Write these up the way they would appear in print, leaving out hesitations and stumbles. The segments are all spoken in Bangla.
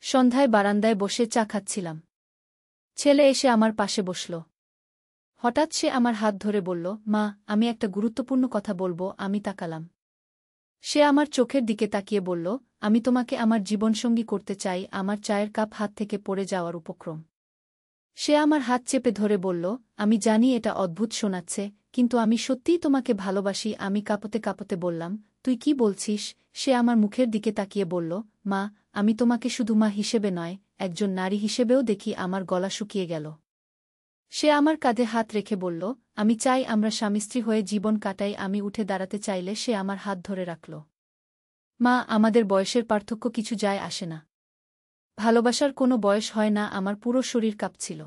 সন্ধ্যায় বারান্দায় বসে চা খাচ্ছিলাম। ছেলে এসে আমার পাশে বসল। হঠাৎ সে আমার হাত ধরে বলল, মা, আমি একটা গুরুত্বপূর্ণ কথা বলবো। আমি তাকালাম। সে আমার চোখের দিকে তাকিয়ে বলল, আমি তোমাকে আমার জীবনসঙ্গী করতে চাই। আমার চায়ের কাপ হাত থেকে পড়ে যাওয়ার উপক্রম। সে আমার হাত চেপে ধরে বলল, আমি জানি এটা অদ্ভুত শোনাচ্ছে, কিন্তু আমি সত্যিই তোমাকে ভালোবাসি। আমি কাঁপতে কাঁপতে বললাম, তুই কি বলছিস? সে আমার মুখের দিকে তাকিয়ে বলল, মা, আমি তোমাকে শুধু মা হিসেবে নয়, একজন নারী হিসেবেও দেখি। আমার গলা শুকিয়ে গেল। সে আমার কাঁধে হাত রেখে বলল, আমি চাই আমরা স্বামী-স্ত্রী হয়ে জীবন কাটাই। আমি উঠে দাঁড়াতে চাইলে সে আমার হাত ধরে রাখল। মা, আমাদের বয়সের পার্থক্য কিছু যায় আসে না। ভালোবাসার কোনো বয়স হয় না। আমার পুরো শরীর কাঁপছিল।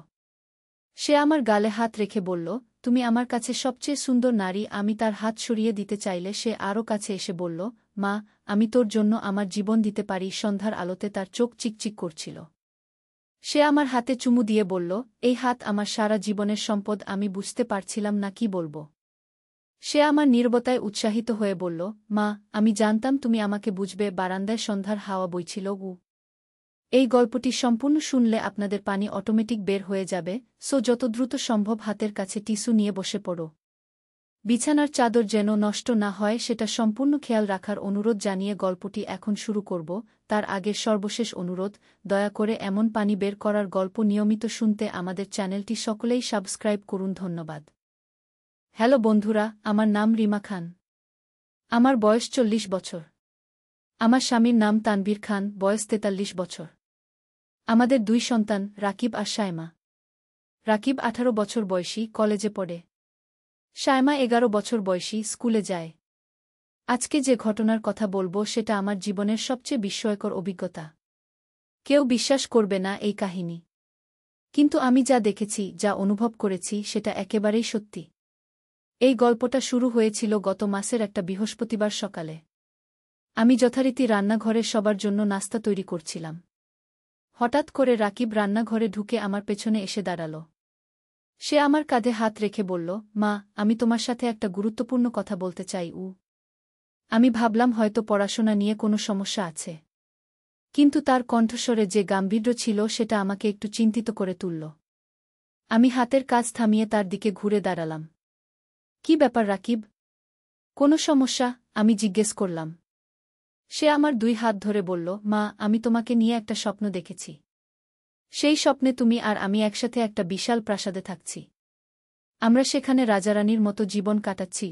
সে আমার গালে হাত রেখে বলল, তুমি আমার কাছে সবচেয়ে সুন্দর নারী। আমি তার হাত সরিয়ে দিতে চাইলে সে আরও কাছে এসে বলল, মা, আমি তোর জন্য আমার জীবন দিতে পারি। সন্ধ্যার আলোতে তার চোখ চিকচিক করছিল। সে আমার হাতে চুমু দিয়ে বলল, এই হাত আমার সারা জীবনের সম্পদ। আমি বুঝতে পারছিলাম না কি বলবো। সে আমার নীরবতায় উৎসাহিত হয়ে বলল, মা, আমি জানতাম তুমি আমাকে বুঝবে। বারান্দায় সন্ধ্যার হাওয়া বইছিল। এই গল্পটি সম্পূর্ণ শুনলে আপনাদের পানি অটোমেটিক বের হয়ে যাবে, সো যত দ্রুত সম্ভব হাতের কাছে টিস্যু নিয়ে বসে পড়ো। বিছানার চাদর যেন নষ্ট না হয় সেটা সম্পূর্ণ খেয়াল রাখার অনুরোধ জানিয়ে গল্পটি এখন শুরু করব। তার আগের সর্বশেষ অনুরোধ, দয়া করে এমন পানি বের করার গল্প নিয়মিত শুনতে আমাদের চ্যানেলটি সকলেই সাবস্ক্রাইব করুন। ধন্যবাদ। হ্যালো বন্ধুরা, আমার নাম রিমা খান। আমার বয়স 40 বছর। আমার স্বামীর নাম তানভীর খান, বয়স 43 বছর। আমাদের 2 সন্তান, রাকিব আর সায়মা। রাকিব 18 বছর বয়সী, কলেজে পড়ে। সায়মা 11 বছর বয়সী, স্কুলে যায়। আজকে যে ঘটনার কথা বলবো সেটা আমার জীবনের সবচেয়ে বিস্ময়কর অভিজ্ঞতা। কেউ বিশ্বাস করবে না এই কাহিনী, কিন্তু আমি যা দেখেছি, যা অনুভব করেছি সেটা একেবারেই সত্যি। এই গল্পটা শুরু হয়েছিল গত মাসের একটা বৃহস্পতিবার সকালে। আমি যথারীতি রান্নাঘরে সবার জন্য নাস্তা তৈরি করছিলাম। হঠাৎ করে রাকিব রান্নাঘরে ঢুকে আমার পেছনে এসে দাঁড়াল। সে আমার কাঁধে হাত রেখে বলল, মা, আমি তোমার সাথে একটা গুরুত্বপূর্ণ কথা বলতে চাই। আমি ভাবলাম হয়তো পড়াশোনা নিয়ে কোনো সমস্যা আছে, কিন্তু তার কণ্ঠস্বরে যে গাম্ভীর্য ছিল সেটা আমাকে একটু চিন্তিত করে তুলল। আমি হাতের কাজ থামিয়ে তার দিকে ঘুরে দাঁড়ালাম। কি ব্যাপার রাকিব? কোনো সমস্যা? আমি জিজ্ঞেস করলাম। সে আমার 2 হাত ধরে বলল, মা, আমি তোমাকে নিয়ে একটা স্বপ্ন দেখেছি। সেই স্বপ্নে তুমি আর আমি একসাথে একটা বিশাল প্রাসাদে থাকছি। আমরা সেখানে রাজারানীর মতো জীবন কাটাচ্ছি।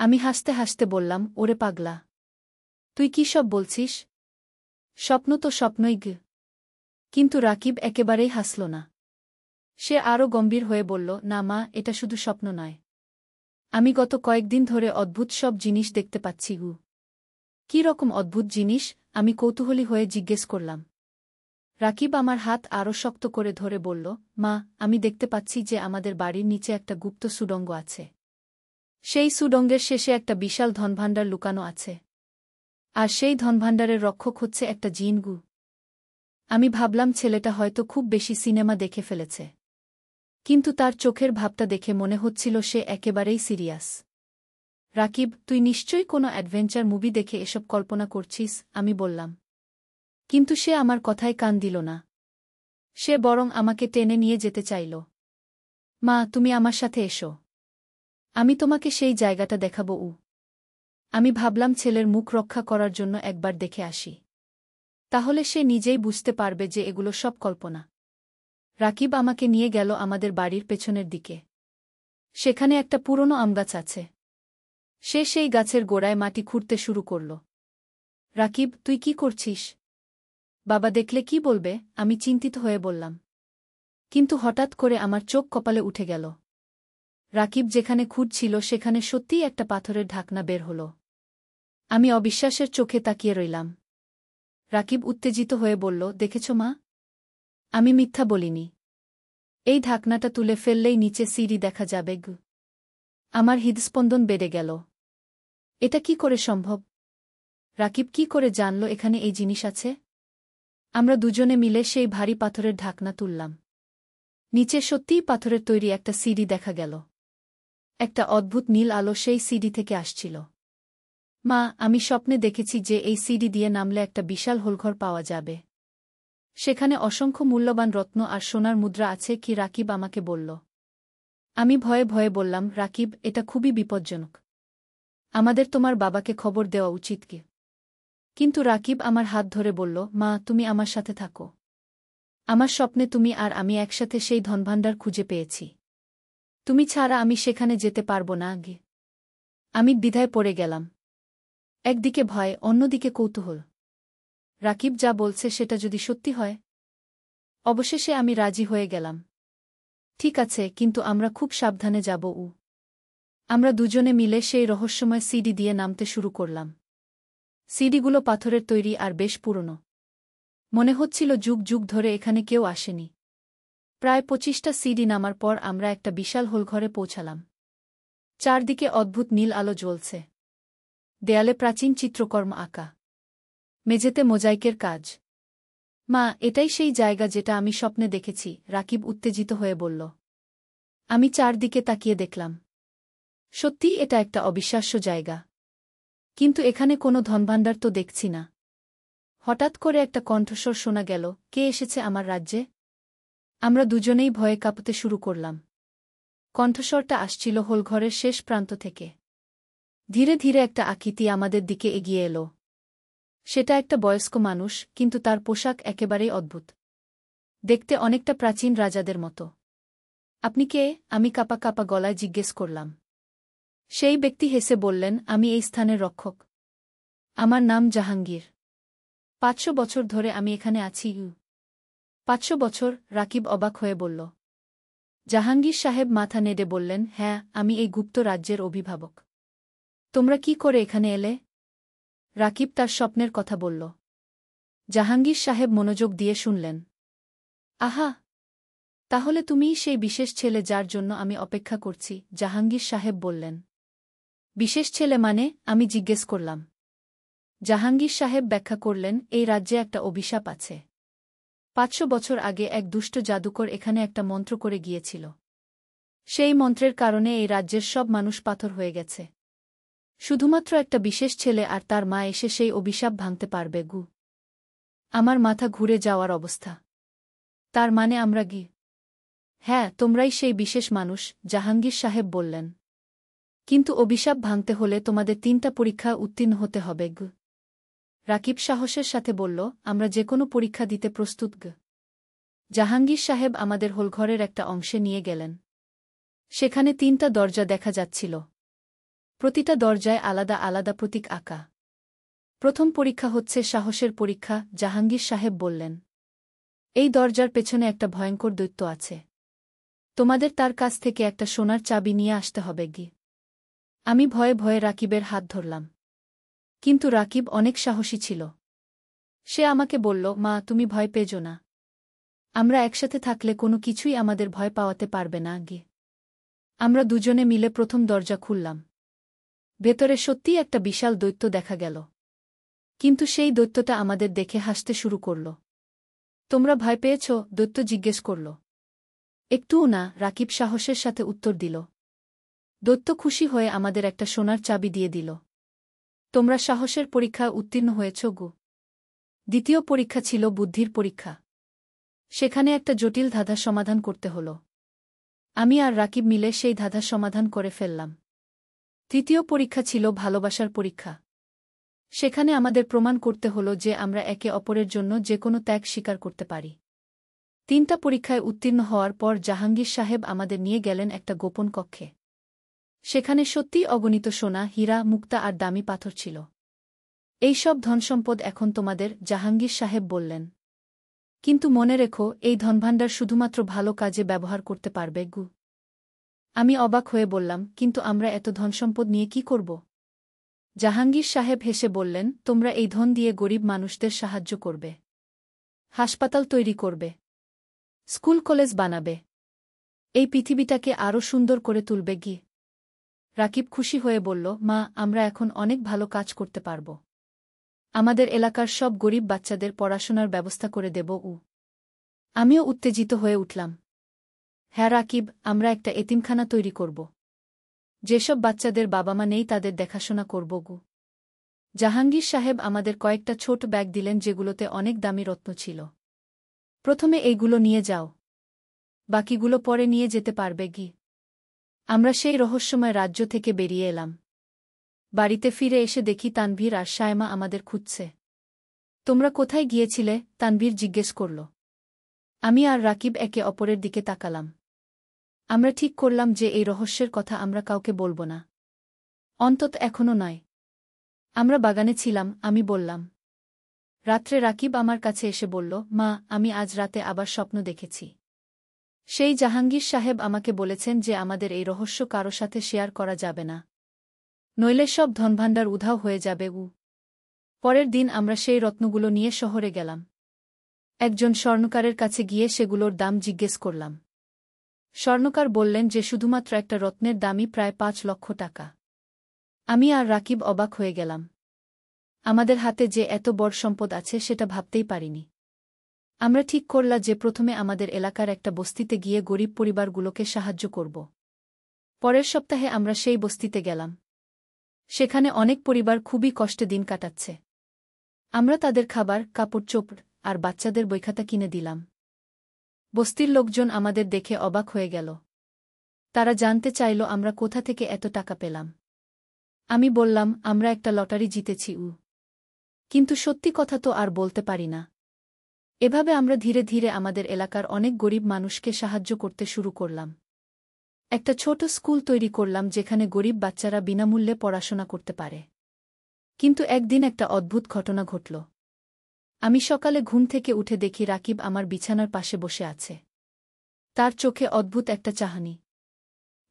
আমি হাসতে হাসতে বললাম, ওরে পাগলা, তুই কি সব বলছিস? স্বপ্ন তো স্বপ্নই। কিন্তু রাকিব একেবারেই হাসল না। সে আরও গম্ভীর হয়ে বলল, না মা, এটা শুধু স্বপ্ন নয়। আমি গত কয়েকদিন ধরে অদ্ভুত সব জিনিস দেখতে পাচ্ছি। কী রকম অদ্ভুত জিনিস? আমি কৌতূহলী হয়ে জিজ্ঞেস করলাম। রাকিব আমার হাত আরও শক্ত করে ধরে বলল, মা, আমি দেখতে পাচ্ছি যে আমাদের বাড়ির নিচে একটা গুপ্ত সুড়ঙ্গ আছে। সেই সুড়ঙ্গের শেষে একটা বিশাল ধনভাণ্ডার লুকানো আছে। আর সেই ধনভাণ্ডারের রক্ষক হচ্ছে একটা জিন। আমি ভাবলাম ছেলেটা হয়তো খুব বেশি সিনেমা দেখে ফেলেছে, কিন্তু তার চোখের ভাবটা দেখে মনে হচ্ছিল সে একেবারেই সিরিয়াস। রাকিব, তুই নিশ্চয়ই কোনো অ্যাডভেঞ্চার মুভি দেখে এসব কল্পনা করছিস, আমি বললাম। কিন্তু সে আমার কথায় কান দিল না। সে বরং আমাকে টেনে নিয়ে যেতে চাইল। মা, তুমি আমার সাথে এসো। আমি তোমাকে সেই জায়গাটা দেখাবো। আমি ভাবলাম ছেলের মুখ রক্ষা করার জন্য একবার দেখে আসি। তাহলে সে নিজেই বুঝতে পারবে যে এগুলো সব কল্পনা। রাকিব আমাকে নিয়ে গেল আমাদের বাড়ির পেছনের দিকে। সেখানে একটা পুরনো আমগাছ আছে। সে সেই গাছের গোড়ায় মাটি খুঁড়তে শুরু করল। রাকিব, তুই কি করছিস? বাবা দেখলে কি বলবে? আমি চিন্তিত হয়ে বললাম। কিন্তু হঠাৎ করে আমার চোখ কপালে উঠে গেল। রাকিব যেখানে খুঁড়ছিল সেখানে সত্যিই একটা পাথরের ঢাকনা বের হল। আমি অবিশ্বাসের চোখে তাকিয়ে রইলাম। রাকিব উত্তেজিত হয়ে বলল, দেখেছ মা? আমি মিথ্যা বলিনি। এই ঢাকনাটা তুলে ফেললেই নিচে সিঁড়ি দেখা যাবে। আমার হৃদস্পন্দন বেড়ে গেল। এটা কি করে সম্ভব? রাকিব কি করে জানল এখানে এই জিনিস আছে? আমরা দুজনে মিলে সেই ভারী পাথরের ঢাকনা তুললাম। নিচে সত্যিই পাথরের তৈরি একটা সিঁড়ি দেখা গেল। একটা অদ্ভুত নীল আলো সেই সিঁড়ি থেকে আসছিল। মা, আমি স্বপ্নে দেখেছি যে এই সিঁড়ি দিয়ে নামলে একটা বিশাল হোলঘর পাওয়া যাবে। সেখানে অসংখ্য মূল্যবান রত্ন আর সোনার মুদ্রা আছে কি রাকিব আমাকে বলল। আমি ভয়ে ভয়ে বললাম, রাকিব, এটা খুবই বিপজ্জনক। আমাদের তোমার বাবাকে খবর দেওয়া উচিত কি? কিন্তু রাকিব আমার হাত ধরে বলল, মা, তুমি আমার সাথে থাকো। আমার স্বপ্নে তুমি আর আমি একসাথে সেই ধনভাণ্ডার খুঁজে পেয়েছি। তুমি ছাড়া আমি সেখানে যেতে পারব না আগে। আমি দ্বিধায় পড়ে গেলাম। একদিকে ভয়, অন্যদিকে কৌতূহল। রাকিব যা বলছে সেটা যদি সত্যি হয়? অবশেষে আমি রাজি হয়ে গেলাম। ঠিক আছে, কিন্তু আমরা খুব সাবধানে যাব। আমরা দুজনে মিলে সেই রহস্যময় সিঁড়ি দিয়ে নামতে শুরু করলাম। সিঁড়িগুলো পাথরের তৈরি আর বেশ পুরনো। মনে হচ্ছিল যুগ যুগ ধরে এখানে কেউ আসেনি। প্রায় 25টা সিঁড়ি নামার পর আমরা একটা বিশাল হোলঘরে পৌঁছালাম। চারদিকে অদ্ভুত নীল আলো জ্বলছে। দেয়ালে প্রাচীন চিত্রকর্ম আঁকা। মেঝেতে মোজাইকের কাজ। মা, এটাই সেই জায়গা যেটা আমি স্বপ্নে দেখেছি, রাকিব উত্তেজিত হয়ে বলল। আমি চারদিকে তাকিয়ে দেখলাম। সত্যিই এটা একটা অবিশ্বাস্য জায়গা। কিন্তু এখানে কোনো ধনভাণ্ডার তো দেখছি না। হঠাৎ করে একটা কণ্ঠস্বর শোনা গেল, কে এসেছে আমার রাজ্যে? আমরা দুজনেই ভয়ে কাঁপতে শুরু করলাম। কণ্ঠস্বরটা আসছিল হোলঘরের শেষ প্রান্ত থেকে। ধীরে ধীরে একটা আকৃতি আমাদের দিকে এগিয়ে এলো। সেটা একটা বয়স্ক মানুষ, কিন্তু তার পোশাক একেবারেই অদ্ভুত। দেখতে অনেকটা প্রাচীন রাজাদের মতো। আপনি কে? আমি কাঁপা কাঁপা গলায় জিজ্ঞেস করলাম। সেই ব্যক্তি হেসে বললেন, আমি এই স্থানের রক্ষক। আমার নাম জাহাঙ্গীর। 500 বছর ধরে আমি এখানে আছি। 500 বছর? রাকিব অবাক হয়ে বলল। জাহাঙ্গীর সাহেব মাথা নেড়ে বললেন, হ্যাঁ, আমি এই গুপ্ত রাজ্যের অভিভাবক। তোমরা কি করে এখানে এলে? রাকিব তার স্বপ্নের কথা বলল। জাহাঙ্গীর সাহেব মনোযোগ দিয়ে শুনলেন। আহা! তাহলে তুমিই সেই বিশেষ ছেলে যার জন্য আমি অপেক্ষা করছি, জাহাঙ্গীর সাহেব বললেন। বিশেষ ছেলে মানে? আমি জিজ্ঞেস করলাম। জাহাঙ্গীর সাহেব ব্যাখ্যা করলেন, এই রাজ্যে একটা অভিশাপ আছে। 500 বছর আগে এক দুষ্ট জাদুকর এখানে একটা মন্ত্র করে গিয়েছিল। সেই মন্ত্রের কারণে এই রাজ্যের সব মানুষ পাথর হয়ে গেছে। শুধুমাত্র একটা বিশেষ ছেলে আর তার মা এসে সেই অভিশাপ ভাঙতে পারবে। আমার মাথা ঘুরে যাওয়ার অবস্থা। তার মানে আমরা কি? হ্যাঁ, তোমরাই সেই বিশেষ মানুষ, জাহাঙ্গীর সাহেব বললেন। কিন্তু অভিশাপ ভাঙতে হলে তোমাদের 3টা পরীক্ষা উত্তীর্ণ হতে হবে। রাকিব সাহসের সাথে বলল, আমরা যে কোনো পরীক্ষা দিতে প্রস্তুত। জাহাঙ্গীর সাহেব আমাদের হোলঘরের একটা অংশে নিয়ে গেলেন। সেখানে 3টা দরজা দেখা যাচ্ছিল। প্রতিটা দরজায় আলাদা আলাদা প্রতীক আঁকা। প্রথম পরীক্ষা হচ্ছে সাহসের পরীক্ষা, জাহাঙ্গীর সাহেব বললেন। এই দরজার পেছনে একটা ভয়ঙ্কর দৈত্য আছে। তোমাদের তার কাছ থেকে একটা সোনার চাবি নিয়ে আসতে হবে। আমি ভয়ে ভয়ে রাকিবের হাত ধরলাম। কিন্তু রাকিব অনেক সাহসী ছিল। সে আমাকে বলল, মা, তুমি ভয় পেজো না। আমরা একসাথে থাকলে কোনো কিছুই আমাদের ভয় পাওয়াতে পারবে না। আমরা দুজনে মিলে প্রথম দরজা খুললাম। ভেতরে সত্যিই একটা বিশাল দৈত্য দেখা গেল। কিন্তু সেই দৈত্যটা আমাদের দেখে হাসতে শুরু করল। তোমরা ভয় পেয়েছ? দৈত্য জিজ্ঞেস করল। একটুও না, রাকিব সাহসের সাথে উত্তর দিল। দৈত্য খুশি হয়ে আমাদের একটা সোনার চাবি দিয়ে দিল। তোমরা সাহসের পরীক্ষায় উত্তীর্ণ হয়েছ। দ্বিতীয় পরীক্ষা ছিল বুদ্ধির পরীক্ষা। সেখানে একটা জটিল ধাঁধা সমাধান করতে হল। আমি আর রাকিব মিলে সেই ধাঁধা সমাধান করে ফেললাম। তৃতীয় পরীক্ষা ছিল ভালোবাসার পরীক্ষা। সেখানে আমাদের প্রমাণ করতে হল যে আমরা একে অপরের জন্য যে কোনো ত্যাগ স্বীকার করতে পারি। 3টা পরীক্ষায় উত্তীর্ণ হওয়ার পর জাহাঙ্গীর সাহেব আমাদের নিয়ে গেলেন একটা গোপন কক্ষে। সেখানে সত্যিই অগণিত সোনা, হীরা, মুক্তা আর দামি পাথর ছিল। এই সব ধনসম্পদ এখন তোমাদের, জাহাঙ্গীর সাহেব বললেন। কিন্তু মনে রেখো, এই ধনভাণ্ডার শুধুমাত্র ভালো কাজে ব্যবহার করতে পারবে। আমি অবাক হয়ে বললাম, কিন্তু আমরা এত ধনসম্পদ নিয়ে কি করব? জাহাঙ্গীর সাহেব হেসে বললেন, তোমরা এই ধন দিয়ে গরিব মানুষদের সাহায্য করবে। হাসপাতাল তৈরি করবে। স্কুল কলেজ বানাবে। এই পৃথিবীটাকে আরও সুন্দর করে তুলবে। রাকিব খুশি হয়ে বলল, মা, আমরা এখন অনেক ভালো কাজ করতে পারব। আমাদের এলাকার সব গরিব বাচ্চাদের পড়াশোনার ব্যবস্থা করে দেব। আমিও উত্তেজিত হয়ে উঠলাম। হ্যাঁ রাকিব, আমরা একটা এতিমখানা তৈরি করব। যেসব বাচ্চাদের বাবা মা নেই তাদের দেখাশোনা করব। জাহাঙ্গীর সাহেব আমাদের কয়েকটা ছোট ব্যাগ দিলেন যেগুলোতে অনেক দামি রত্ন ছিল। প্রথমে এইগুলো নিয়ে যাও, বাকিগুলো পরে নিয়ে যেতে পারবে কি? আমরা সেই রহস্যময় রাজ্য থেকে বেরিয়ে এলাম। বাড়িতে ফিরে এসে দেখি তানভীর আর সায়মা আমাদের খুঁজছে। তোমরা কোথায় গিয়েছিলে? তানভীর জিজ্ঞেস করল। আমি আর রাকিব একে অপরের দিকে তাকালাম। আমরা ঠিক করলাম যে এই রহস্যের কথা আমরা কাউকে বলবো না, অন্তত এখনো নয়। আমরা বাগানে ছিলাম, আমি বললাম। রাত্রে রাকিব আমার কাছে এসে বলল, মা, আমি আজ রাতে আবার স্বপ্ন দেখেছি। সেই জাহাঙ্গীর সাহেব আমাকে বলেছেন যে আমাদের এই রহস্য কারো সাথে শেয়ার করা যাবে না, নইলে সব ধনভাণ্ডার উধাও হয়ে যাবে। পরের দিন আমরা সেই রত্নগুলো নিয়ে শহরে গেলাম। একজন স্বর্ণকারের কাছে গিয়ে সেগুলোর দাম জিজ্ঞেস করলাম। স্বর্ণকার বললেন যে শুধুমাত্র একটা রত্নের দামই প্রায় ৫ লক্ষ টাকা। আমি আর রাকিব অবাক হয়ে গেলাম। আমাদের হাতে যে এত বড় সম্পদ আছে সেটা ভাবতেই পারিনি। আমরা ঠিক করলাম যে প্রথমে আমাদের এলাকার একটা বস্তিতে গিয়ে গরিব পরিবারগুলোকে সাহায্য করব। পরের সপ্তাহে আমরা সেই বস্তিতে গেলাম। সেখানে অনেক পরিবার খুবই কষ্টে দিন কাটাচ্ছে। আমরা তাদের খাবার, কাপড়-চোপড় আর বাচ্চাদের বইখাতা কিনে দিলাম। বস্তির লোকজন আমাদের দেখে অবাক হয়ে গেল। তারা জানতে চাইল আমরা কোথা থেকে এত টাকা পেলাম। আমি বললাম, আমরা একটা লটারি জিতেছি। কিন্তু সত্যি কথা তো আর বলতে পারি না। এভাবে আমরা ধীরে ধীরে আমাদের এলাকার অনেক গরিব মানুষকে সাহায্য করতে শুরু করলাম। একটা ছোট স্কুল তৈরি করলাম যেখানে গরিব বাচ্চারা বিনামূল্যে পড়াশোনা করতে পারে। কিন্তু একদিন একটা অদ্ভুত ঘটনা ঘটল। আমি সকালে ঘুম থেকে উঠে দেখি রাকিব আমার বিছানার পাশে বসে আছে। তার চোখে অদ্ভুত একটা চাহনি।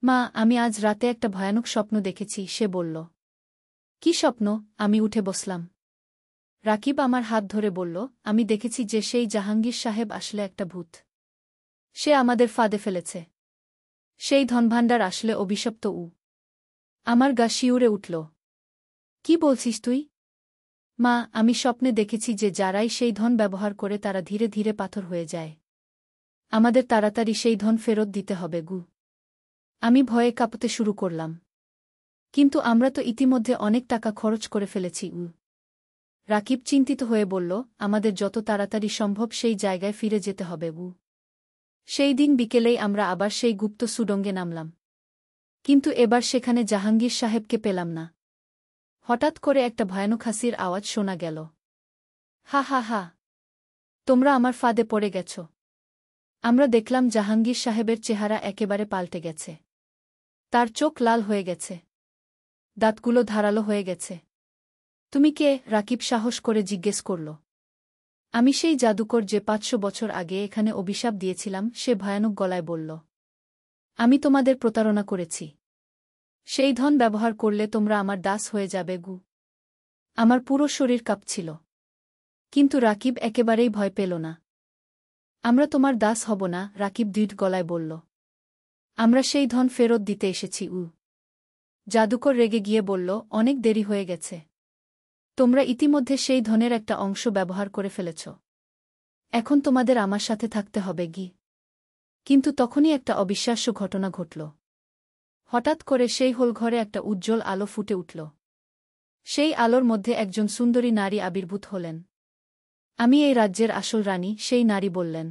মা, আমি আজ রাতে একটা ভয়ানক স্বপ্ন দেখেছি, সে বলল। কি স্বপ্ন? আমি উঠে বসলাম। রাকিব আমার হাত ধরে বলল, আমি দেখেছি যে সেই জাহাঙ্গীর সাহেব আসলে একটা ভূত। সে আমাদের ফাঁদে ফেলেছে। সেই ধনভাণ্ডার আসলে অভিশপ্ত। আমার গা শিউরে উঠল। কি বলছিস তুই? মা, আমি স্বপ্নে দেখেছি যে যারাই সেই ধন ব্যবহার করে তারা ধীরে ধীরে পাথর হয়ে যায়। আমাদের তাড়াতাড়ি সেই ধন ফেরত দিতে হবে। আমি ভয়ে কাঁপতে শুরু করলাম। কিন্তু আমরা তো ইতিমধ্যে অনেক টাকা খরচ করে ফেলেছি। রাকিব চিন্তিত হয়ে বলল, আমাদের যত তাড়াতাড়ি সম্ভব সেই জায়গায় ফিরে যেতে হবে। সেই দিন বিকেলেই আমরা আবার সেই গুপ্ত সুড়ঙ্গে নামলাম। কিন্তু এবার সেখানে জাহাঙ্গীর সাহেবকে পেলাম না। হঠাৎ করে একটা ভয়ানক হাসির আওয়াজ শোনা গেল। হা হা হা, তোমরা আমার ফাঁদে পড়ে গেছ। আমরা দেখলাম জাহাঙ্গীর সাহেবের চেহারা একেবারে পাল্টে গেছে। তার চোখ লাল হয়ে গেছে, দাঁতগুলো ধারালো হয়ে গেছে। তুমি কে? রাকিব সাহস করে জিজ্ঞেস করল। আমি সেই জাদুকর যে ৫০০ বছর আগে এখানে অভিশাপ দিয়েছিলাম, সে ভয়ানক গলায় বলল। আমি তোমাদের প্রতারণা করেছি। সেই ধন ব্যবহার করলে তোমরা আমার দাস হয়ে যাবে। আমার পুরো শরীর কাঁপছিল। কিন্তু রাকিব একেবারেই ভয় পেল না। আমরা তোমার দাস হব না, রাকিব দৃঢ় গলায় বলল। আমরা সেই ধন ফেরত দিতে এসেছি। জাদুকর রেগে গিয়ে বলল, অনেক দেরি হয়ে গেছে। তোমরা ইতিমধ্যে সেই ধনের একটা অংশ ব্যবহার করে ফেলেছ। এখন তোমাদের আমার সাথে থাকতে হবে। কিন্তু তখনই একটা অবিশ্বাস্য ঘটনা ঘটল। হঠাৎ করে সেই হোলঘরে একটা উজ্জ্বল আলো ফুটে উঠল। সেই আলোর মধ্যে একজন সুন্দরী নারী আবির্ভূত হলেন। আমি এই রাজ্যের আসল রানী, সেই নারী বললেন।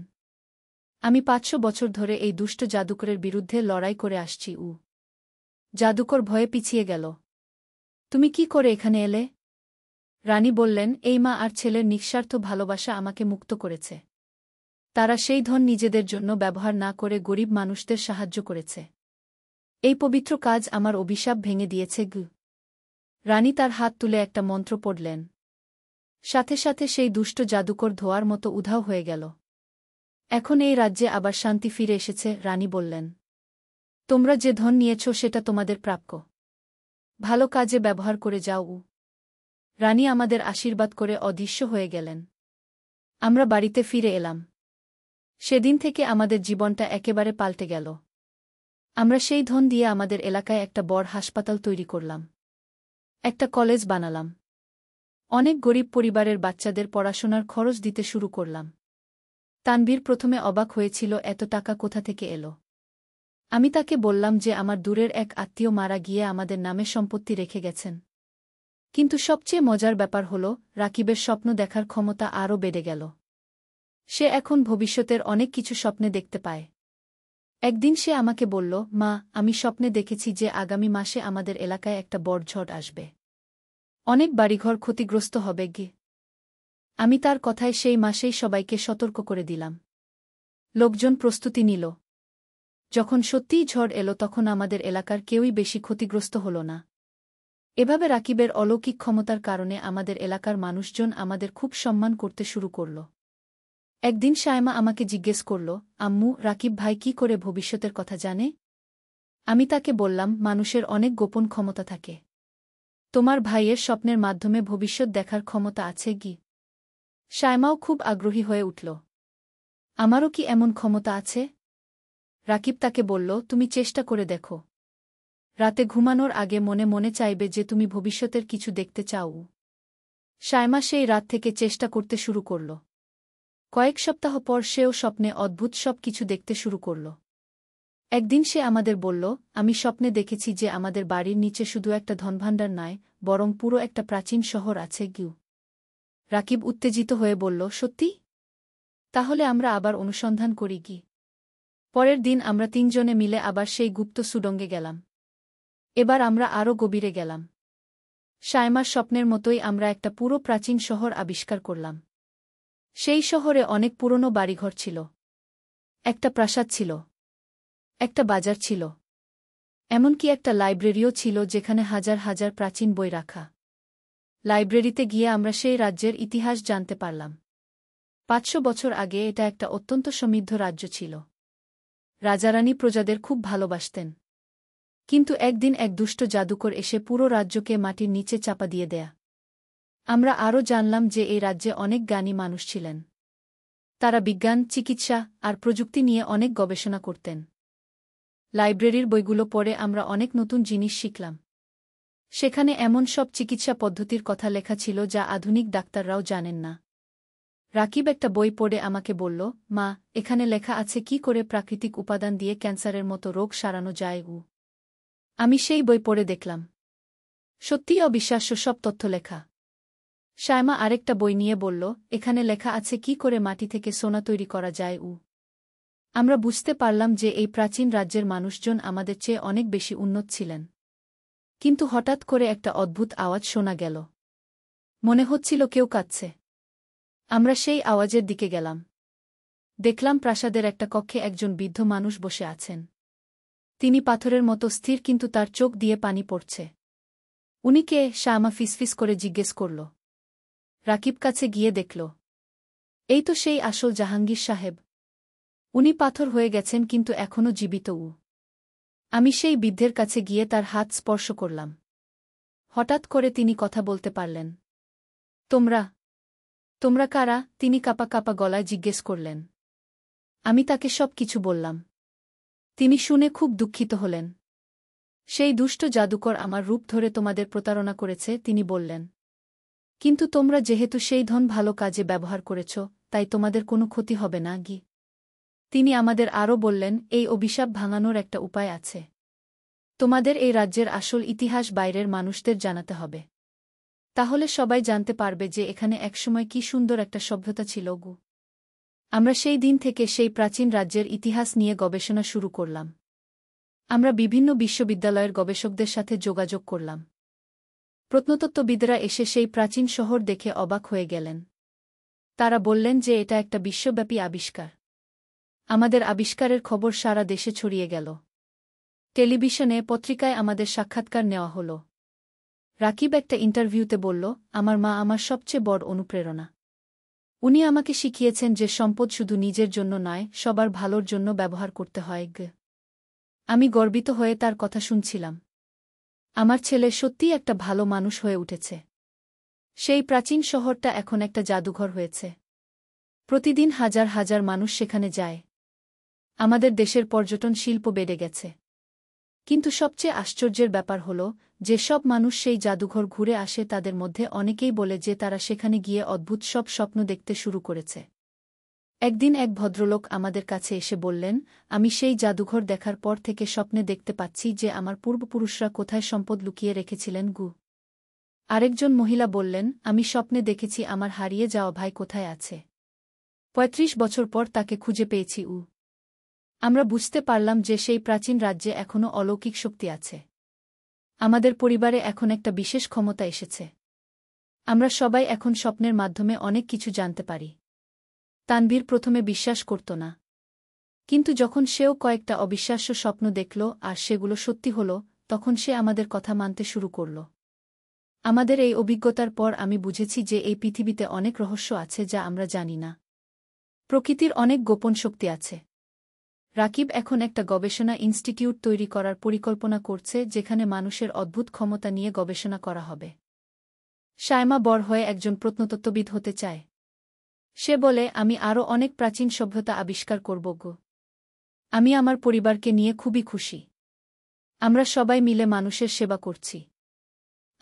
আমি ৫০০ বছর ধরে এই দুষ্ট জাদুকরের বিরুদ্ধে লড়াই করে আসছি। জাদুকর ভয়ে পিছিয়ে গেল। তুমি কি করে এখানে এলে? রানী বললেন, এই মা আর ছেলের নিঃস্বার্থ ভালোবাসা আমাকে মুক্ত করেছে। তারা সেই ধন নিজেদের জন্য ব্যবহার না করে গরিব মানুষদের সাহায্য করেছে। এই পবিত্র কাজ আমার অভিশাপ ভেঙে দিয়েছে। রানী তার হাত তুলে একটা মন্ত্র পড়লেন। সাথে সাথে সেই দুষ্ট জাদুকর ধোঁয়ার মতো উধাও হয়ে গেল। এখন এই রাজ্যে আবার শান্তি ফিরে এসেছে, রানী বললেন। তোমরা যে ধন নিয়েছ সেটা তোমাদের প্রাপ্য। ভালো কাজে ব্যবহার করে যাও। রানী আমাদের আশীর্বাদ করে অদৃশ্য হয়ে গেলেন। আমরা বাড়িতে ফিরে এলাম। সেদিন থেকে আমাদের জীবনটা একেবারে পাল্টে গেল। আমরা সেই ধন দিয়ে আমাদের এলাকায় একটা বড় হাসপাতাল তৈরি করলাম। একটা কলেজ বানালাম। অনেক গরিব পরিবারের বাচ্চাদের পড়াশোনার খরচ দিতে শুরু করলাম। তানভীর প্রথমে অবাক হয়েছিল, এত টাকা কোথা থেকে এলো। আমি তাকে বললাম যে আমার দূরের এক আত্মীয় মারা গিয়ে আমাদের নামে সম্পত্তি রেখে গেছেন। কিন্তু সবচেয়ে মজার ব্যাপার হল, রাকিবের স্বপ্ন দেখার ক্ষমতা আরও বেড়ে গেল। সে এখন ভবিষ্যতের অনেক কিছু স্বপ্নে দেখতে পায়। একদিন সে আমাকে বলল, মা, আমি স্বপ্নে দেখেছি যে আগামী মাসে আমাদের এলাকায় একটা বড় ঝড় আসবে। অনেক বাড়িঘর ক্ষতিগ্রস্ত হবে গে। আমি তার কথায় সেই মাসেই সবাইকে সতর্ক করে দিলাম। লোকজন প্রস্তুতি নিল। যখন সত্যিই ঝড় এলো তখন আমাদের এলাকার কেউই বেশি ক্ষতিগ্রস্ত হল না। এভাবে রাকিবের অলৌকিক ক্ষমতার কারণে আমাদের এলাকার মানুষজন আমাদের খুব সম্মান করতে শুরু করল। একদিন শায়মা আমাকে জিজ্ঞেস করল, আম্মু, রাকিব ভাই কি করে ভবিষ্যতের কথা জানে? আমি তাকে বললাম, মানুষের অনেক গোপন ক্ষমতা থাকে। তোমার ভাইয়ের স্বপ্নের মাধ্যমে ভবিষ্যৎ দেখার ক্ষমতা আছে কি? শায়মাও খুব আগ্রহী হয়ে উঠল। আমারও কি এমন ক্ষমতা আছে? রাকিব তাকে বলল, তুমি চেষ্টা করে দেখো। রাতে ঘুমানোর আগে মনে মনে চাইবে যে তুমি ভবিষ্যতের কিছু দেখতে চাও। শায়মা সেই রাত থেকে চেষ্টা করতে শুরু করল। কয়েক সপ্তাহ পর সেও স্বপ্নে অদ্ভুত সব কিছু দেখতে শুরু করল। একদিন সে আমাদের বলল, আমি স্বপ্নে দেখেছি যে আমাদের বাড়ির নিচে শুধু একটা ধনভাণ্ডার নয়, বরং পুরো একটা প্রাচীন শহর আছে গিউ। রাকিব উত্তেজিত হয়ে বলল, সত্যি? তাহলে আমরা আবার অনুসন্ধান করি কি? পরের দিন আমরা তিনজনে মিলে আবার সেই গুপ্ত সুড়ঙ্গে গেলাম। এবার আমরা আরও গভীরে গেলাম। শায়মার স্বপ্নের মতোই আমরা একটা পুরো প্রাচীন শহর আবিষ্কার করলাম। সেই শহরে অনেক পুরনো বাড়িঘর ছিল। একটা প্রাসাদ ছিল। একটা বাজার ছিল। এমনকি একটা লাইব্রেরিও ছিল যেখানে হাজার হাজার প্রাচীন বই রাখা। লাইব্রেরিতে গিয়ে আমরা সেই রাজ্যের ইতিহাস জানতে পারলাম। ৫০০ বছর আগে এটা একটা অত্যন্ত সমৃদ্ধ রাজ্য ছিল। রাজারানী প্রজাদের খুব ভালোবাসতেন। কিন্তু একদিন এক দুষ্ট জাদুকর এসে পুরো রাজ্যকে মাটির নিচে চাপা দিয়ে দেয়া। আমরা আরও জানলাম যে এই রাজ্যে অনেক জ্ঞানী মানুষ ছিলেন। তারা বিজ্ঞান, চিকিৎসা আর প্রযুক্তি নিয়ে অনেক গবেষণা করতেন। লাইব্রেরির বইগুলো পড়ে আমরা অনেক নতুন জিনিস শিখলাম। সেখানে এমন সব চিকিৎসা পদ্ধতির কথা লেখা ছিল যা আধুনিক ডাক্তাররাও জানেন না। রাকিব একটা বই পড়ে আমাকে বলল, মা, এখানে লেখা আছে কি করে প্রাকৃতিক উপাদান দিয়ে ক্যান্সারের মতো রোগ সারানো যায়। আমি সেই বই পড়ে দেখলাম। সত্যিই অবিশ্বাস্য সব তথ্য লেখা। শায়মা আরেকটা বই নিয়ে বলল, এখানে লেখা আছে কি করে মাটি থেকে সোনা তৈরি করা যায়। আমরা বুঝতে পারলাম যে এই প্রাচীন রাজ্যের মানুষজন আমাদের চেয়ে অনেক বেশি উন্নত ছিলেন। কিন্তু হঠাৎ করে একটা অদ্ভুত আওয়াজ শোনা গেল। মনে হচ্ছিল কেউ কাঁদছে। আমরা সেই আওয়াজের দিকে গেলাম। দেখলাম প্রাসাদের একটা কক্ষে একজন বৃদ্ধ মানুষ বসে আছেন। তিনি পাথরের মতো স্থির, কিন্তু তার চোখ দিয়ে পানি পড়ছে। উনি কে? শায়মা ফিসফিস করে জিজ্ঞেস করল। রাকিব কাছে গিয়ে দেখল, এই তো সেই আসল জাহাঙ্গীর সাহেব। উনি পাথর হয়ে গেছেন কিন্তু এখনও জীবিত। আমি সেই বৃদ্ধের কাছে গিয়ে তার হাত স্পর্শ করলাম। হঠাৎ করে তিনি কথা বলতে পারলেন। তোমরা কারা? তিনি কাঁপা কাঁপা গলায় জিজ্ঞেস করলেন। আমি তাকে সব কিছু বললাম। তিনি শুনে খুব দুঃখিত হলেন। সেই দুষ্ট জাদুকর আমার রূপ ধরে তোমাদের প্রতারণা করেছে, তিনি বললেন। কিন্তু তোমরা যেহেতু সেই ধন ভালো কাজে ব্যবহার করেছ, তাই তোমাদের কোনো ক্ষতি হবে না গি। তিনি আমাদের আরও বললেন, এই অভিশাপ ভাঙানোর একটা উপায় আছে। তোমাদের এই রাজ্যের আসল ইতিহাস বাইরের মানুষদের জানাতে হবে। তাহলে সবাই জানতে পারবে যে এখানে একসময় কি সুন্দর একটা সভ্যতা ছিল। আমরা সেই দিন থেকে সেই প্রাচীন রাজ্যের ইতিহাস নিয়ে গবেষণা শুরু করলাম। আমরা বিভিন্ন বিশ্ববিদ্যালয়ের গবেষকদের সাথে যোগাযোগ করলাম। প্রত্নতত্ত্ববিদরা এসে সেই প্রাচীন শহর দেখে অবাক হয়ে গেলেন। তারা বললেন যে এটা একটা বিশ্বব্যাপী আবিষ্কার। আমাদের আবিষ্কারের খবর সারা দেশে ছড়িয়ে গেল। টেলিভিশনে, পত্রিকায় আমাদের সাক্ষাৎকার নেওয়া হল। রাকিব একটা ইন্টারভিউতে বলল, আমার মা আমার সবচেয়ে বড় অনুপ্রেরণা। উনি আমাকে শিখিয়েছেন যে সম্পদ শুধু নিজের জন্য নয়, সবার ভালোর জন্য ব্যবহার করতে হয়। আমি গর্বিত হয়ে তার কথা শুনছিলাম। আমার ছেলে সত্যিই একটা ভালো মানুষ হয়ে উঠেছে। সেই প্রাচীন শহরটা এখন একটা জাদুঘর হয়েছে। প্রতিদিন হাজার হাজার মানুষ সেখানে যায়। আমাদের দেশের পর্যটন শিল্প বেড়ে গেছে। কিন্তু সবচেয়ে আশ্চর্যের ব্যাপার হল, যে সব মানুষ সেই জাদুঘর ঘুরে আসে তাদের মধ্যে অনেকেই বলে যে তারা সেখানে গিয়ে অদ্ভুত সব স্বপ্ন দেখতে শুরু করেছে। একদিন এক ভদ্রলোক আমাদের কাছে এসে বললেন, আমি সেই জাদুঘর দেখার পর থেকে স্বপ্নে দেখতে পাচ্ছি যে আমার পূর্বপুরুষরা কোথায় সম্পদ লুকিয়ে রেখেছিলেন। আরেকজন মহিলা বললেন, আমি স্বপ্নে দেখেছি আমার হারিয়ে যাওয়া ভাই কোথায় আছে। ৩৫ বছর পর তাকে খুঁজে পেয়েছি। আমরা বুঝতে পারলাম যে সেই প্রাচীন রাজ্যে এখনও অলৌকিক শক্তি আছে। আমাদের পরিবারে এখন একটা বিশেষ ক্ষমতা এসেছে। আমরা সবাই এখন স্বপ্নের মাধ্যমে অনেক কিছু জানতে পারি। তানভীর প্রথমে বিশ্বাস করত না, কিন্তু যখন সেও কয়েকটা অবিশ্বাস্য স্বপ্ন দেখল আর সেগুলো সত্যি হল, তখন সে আমাদের কথা মানতে শুরু করল। আমাদের এই অভিজ্ঞতার পর আমি বুঝেছি যে এই পৃথিবীতে অনেক রহস্য আছে যা আমরা জানি না। প্রকৃতির অনেক গোপন শক্তি আছে। রাকিব এখন একটা গবেষণা ইনস্টিটিউট তৈরি করার পরিকল্পনা করছে, যেখানে মানুষের অদ্ভুত ক্ষমতা নিয়ে গবেষণা করা হবে। শায়মা বড় হয়ে একজন প্রত্নতত্ত্ববিদ হতে চায়। সে বলে, আমি আরও অনেক প্রাচীন সভ্যতা আবিষ্কার করব গো। আমি আমার পরিবারকে নিয়ে খুবই খুশি। আমরা সবাই মিলে মানুষের সেবা করছি।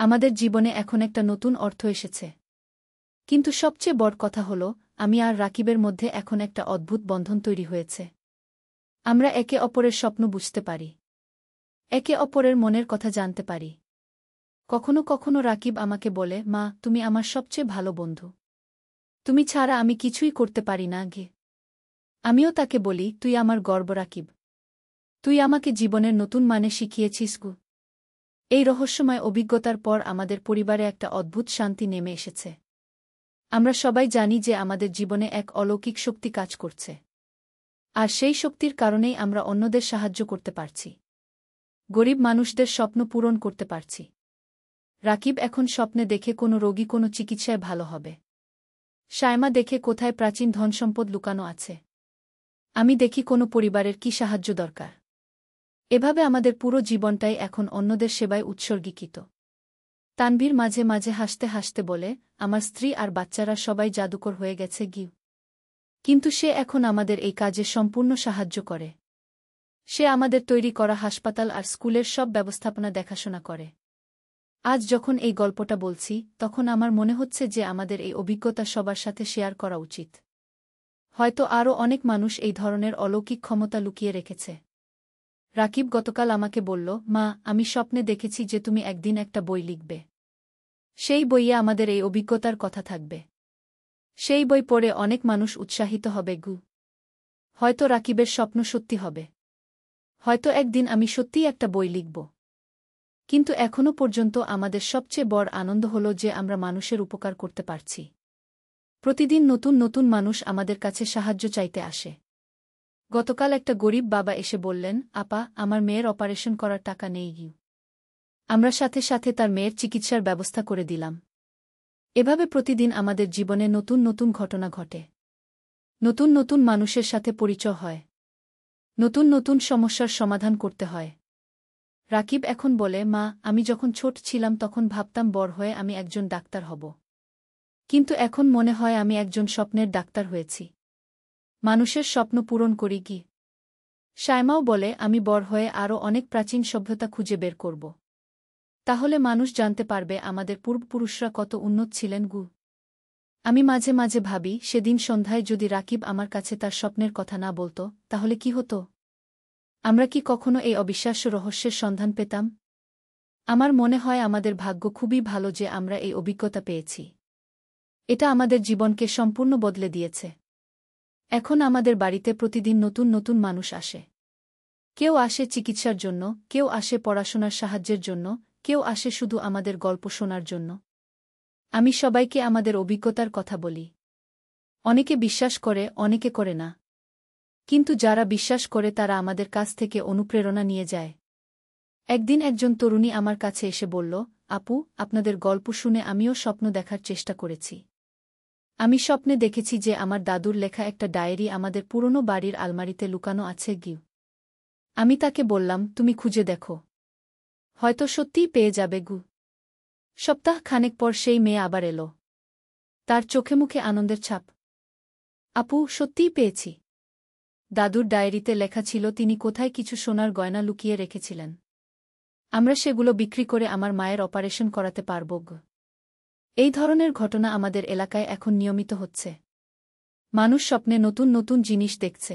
আমাদের জীবনে এখন একটা নতুন অর্থ এসেছে। কিন্তু সবচেয়ে বড় কথা হল, আমি আর রাকিবের মধ্যে এখন একটা অদ্ভুত বন্ধন তৈরি হয়েছে। আমরা একে অপরের স্বপ্ন বুঝতে পারি, একে অপরের মনের কথা জানতে পারি। কখনো কখনো রাকিব আমাকে বলে, মা, তুমি আমার সবচেয়ে ভালো বন্ধু। তুমি ছাড়া আমি কিছুই করতে পারি না গে। আমিও তাকে বলি, তুই আমার গর্ব রাকিব। তুই আমাকে জীবনের নতুন মানে শিখিয়েছিস গু। এই রহস্যময় অভিজ্ঞতার পর আমাদের পরিবারে একটা অদ্ভুত শান্তি নেমে এসেছে। আমরা সবাই জানি যে আমাদের জীবনে এক অলৌকিক শক্তি কাজ করছে। আর সেই শক্তির কারণেই আমরা অন্যদের সাহায্য করতে পারছি, গরিব মানুষদের স্বপ্ন পূরণ করতে পারছি। রাকিব এখন স্বপ্নে দেখে কোনো রোগী কোনো চিকিৎসায় ভালো হবে। শায়মা দেখে কোথায় প্রাচীন ধনসম্পদ লুকানো আছে। আমি দেখি কোনো পরিবারের কি সাহায্য দরকার। এভাবে আমাদের পুরো জীবনটাই এখন অন্যদের সেবায় উৎসর্গীকৃত। তানভীর মাঝে মাঝে হাসতে হাসতে বলে, আমার স্ত্রী আর বাচ্চারা সবাই জাদুকর হয়ে গেছে গিউ। কিন্তু সে এখন আমাদের এই কাজে সম্পূর্ণ সাহায্য করে। সে আমাদের তৈরি করা হাসপাতাল আর স্কুলের সব ব্যবস্থাপনা দেখাশোনা করে। আজ যখন এই গল্পটা বলছি, তখন আমার মনে হচ্ছে যে আমাদের এই অভিজ্ঞতা সবার সাথে শেয়ার করা উচিত। হয়তো আরও অনেক মানুষ এই ধরনের অলৌকিক ক্ষমতা লুকিয়ে রেখেছে। রাকিব গতকাল আমাকে বলল, মা, আমি স্বপ্নে দেখেছি যে তুমি একদিন একটা বই লিখবে। সেই বইয়ে আমাদের এই অভিজ্ঞতার কথা থাকবে। সেই বই পড়ে অনেক মানুষ উৎসাহিত হবে গু। হয়তো রাকিবের স্বপ্ন সত্যি হবে। হয়তো একদিন আমি সত্যিই একটা বই লিখব। কিন্তু এখনও পর্যন্ত আমাদের সবচেয়ে বড় আনন্দ হল যে আমরা মানুষের উপকার করতে পারছি। প্রতিদিন নতুন নতুন মানুষ আমাদের কাছে সাহায্য চাইতে আসে। গতকাল একটা গরিব বাবা এসে বললেন, আপা, আমার মেয়ের অপারেশন করার টাকা নেই গিউ। আমরা সাথে সাথে তার মেয়ের চিকিৎসার ব্যবস্থা করে দিলাম। এভাবে প্রতিদিন আমাদের জীবনে নতুন নতুন ঘটনা ঘটে। নতুন নতুন মানুষের সাথে পরিচয় হয়। নতুন নতুন সমস্যার সমাধান করতে হয়। রাকিব এখন বলে, মা, আমি যখন ছোট ছিলাম তখন ভাবতাম বড় হয়ে আমি একজন ডাক্তার হব। কিন্তু এখন মনে হয় আমি একজন স্বপ্নের ডাক্তার হয়েছি। মানুষের স্বপ্ন পূরণ করি কি। শায়মাও বলে, আমি বড় হয়ে আরও অনেক প্রাচীন সভ্যতা খুঁজে বের করব। তাহলে মানুষ জানতে পারবে আমাদের পূর্বপুরুষরা কত উন্নত ছিলেন গু। আমি মাঝে মাঝে ভাবি, সেদিন সন্ধ্যায় যদি রাকিব আমার কাছে তার স্বপ্নের কথা না বলত, তাহলে কি হতো? আমরা কি কখনো এই অবিশ্বাস্য রহস্যের সন্ধান পেতাম? আমার মনে হয় আমাদের ভাগ্য খুবই ভালো যে আমরা এই অভিজ্ঞতা পেয়েছি। এটা আমাদের জীবনকে সম্পূর্ণ বদলে দিয়েছে। এখন আমাদের বাড়িতে প্রতিদিন নতুন নতুন মানুষ আসে। কেউ আসে চিকিৎসার জন্য, কেউ আসে পড়াশোনার সাহায্যের জন্য, কেউ আসে শুধু আমাদের গল্প শোনার জন্য। আমি সবাইকে আমাদের অভিজ্ঞতার কথা বলি। অনেকে বিশ্বাস করে, অনেকে করে না। কিন্তু যারা বিশ্বাস করে তারা আমাদের কাছ থেকে অনুপ্রেরণা নিয়ে যায়। একদিন একজন তরুণী আমার কাছে এসে বলল, আপু, আপনাদের গল্প শুনে আমিও স্বপ্ন দেখার চেষ্টা করেছি। আমি স্বপ্নে দেখেছি যে আমার দাদুর লেখা একটা ডায়েরি আমাদের পুরনো বাড়ির আলমারিতে লুকানো আছে গিউ। আমি তাকে বললাম, তুমি খুঁজে দেখো। হয়তো সত্যিই পেয়ে যাবে গু। সপ্তাহ খানেক পর সেই মেয়ে আবার এলো। তার চোখে মুখে আনন্দের ছাপ। আপু, সত্যিই পেয়েছি। দাদুর ডায়েরিতে লেখা ছিল তিনি কোথায় কিছু সোনার গয়না লুকিয়ে রেখেছিলেন। আমরা সেগুলো বিক্রি করে আমার মায়ের অপারেশন করাতে পারব গো। এই ধরনের ঘটনা আমাদের এলাকায় এখন নিয়মিত হচ্ছে। মানুষ স্বপ্নে নতুন নতুন জিনিস দেখছে,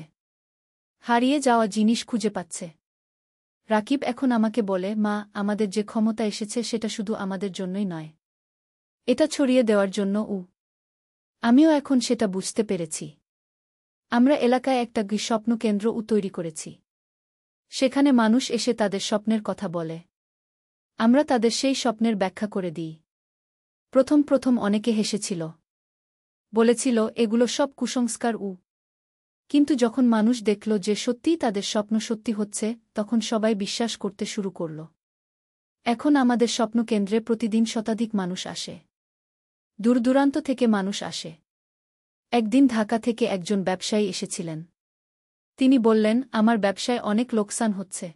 হারিয়ে যাওয়া জিনিস খুঁজে পাচ্ছে। রাকিব এখন আমাকে বলে, মা, আমাদের যে ক্ষমতা এসেছে সেটা শুধু আমাদের জন্যই নয়, এটা ছড়িয়ে দেওয়ার জন্য। আমিও এখন সেটা বুঝতে পেরেছি। আমরা এলাকায় একটা স্বপ্ন কেন্দ্র তৈরি করেছি। সেখানে মানুষ এসে তাদের স্বপ্নের কথা বলে। আমরা তাদের সেই স্বপ্নের ব্যাখ্যা করে দিই। প্রথম প্রথম অনেকে হেসেছিল। বলেছিল এগুলো সব কুসংস্কার। কিন্তু যখন মানুষ দেখল যে সত্যিই তাদের স্বপ্ন সত্যি হচ্ছে, তখন সবাই বিশ্বাস করতে শুরু করল। এখন আমাদের স্বপ্নকেন্দ্রে প্রতিদিন শতাধিক মানুষ আসে। দূরদূরান্ত থেকে মানুষ আসে। একদিন ঢাকা থেকে একজন ব্যবসায়ী এসেছিলেন। তিনি বললেন, আমার ব্যবসায় অনেক লোকসান হচ্ছে।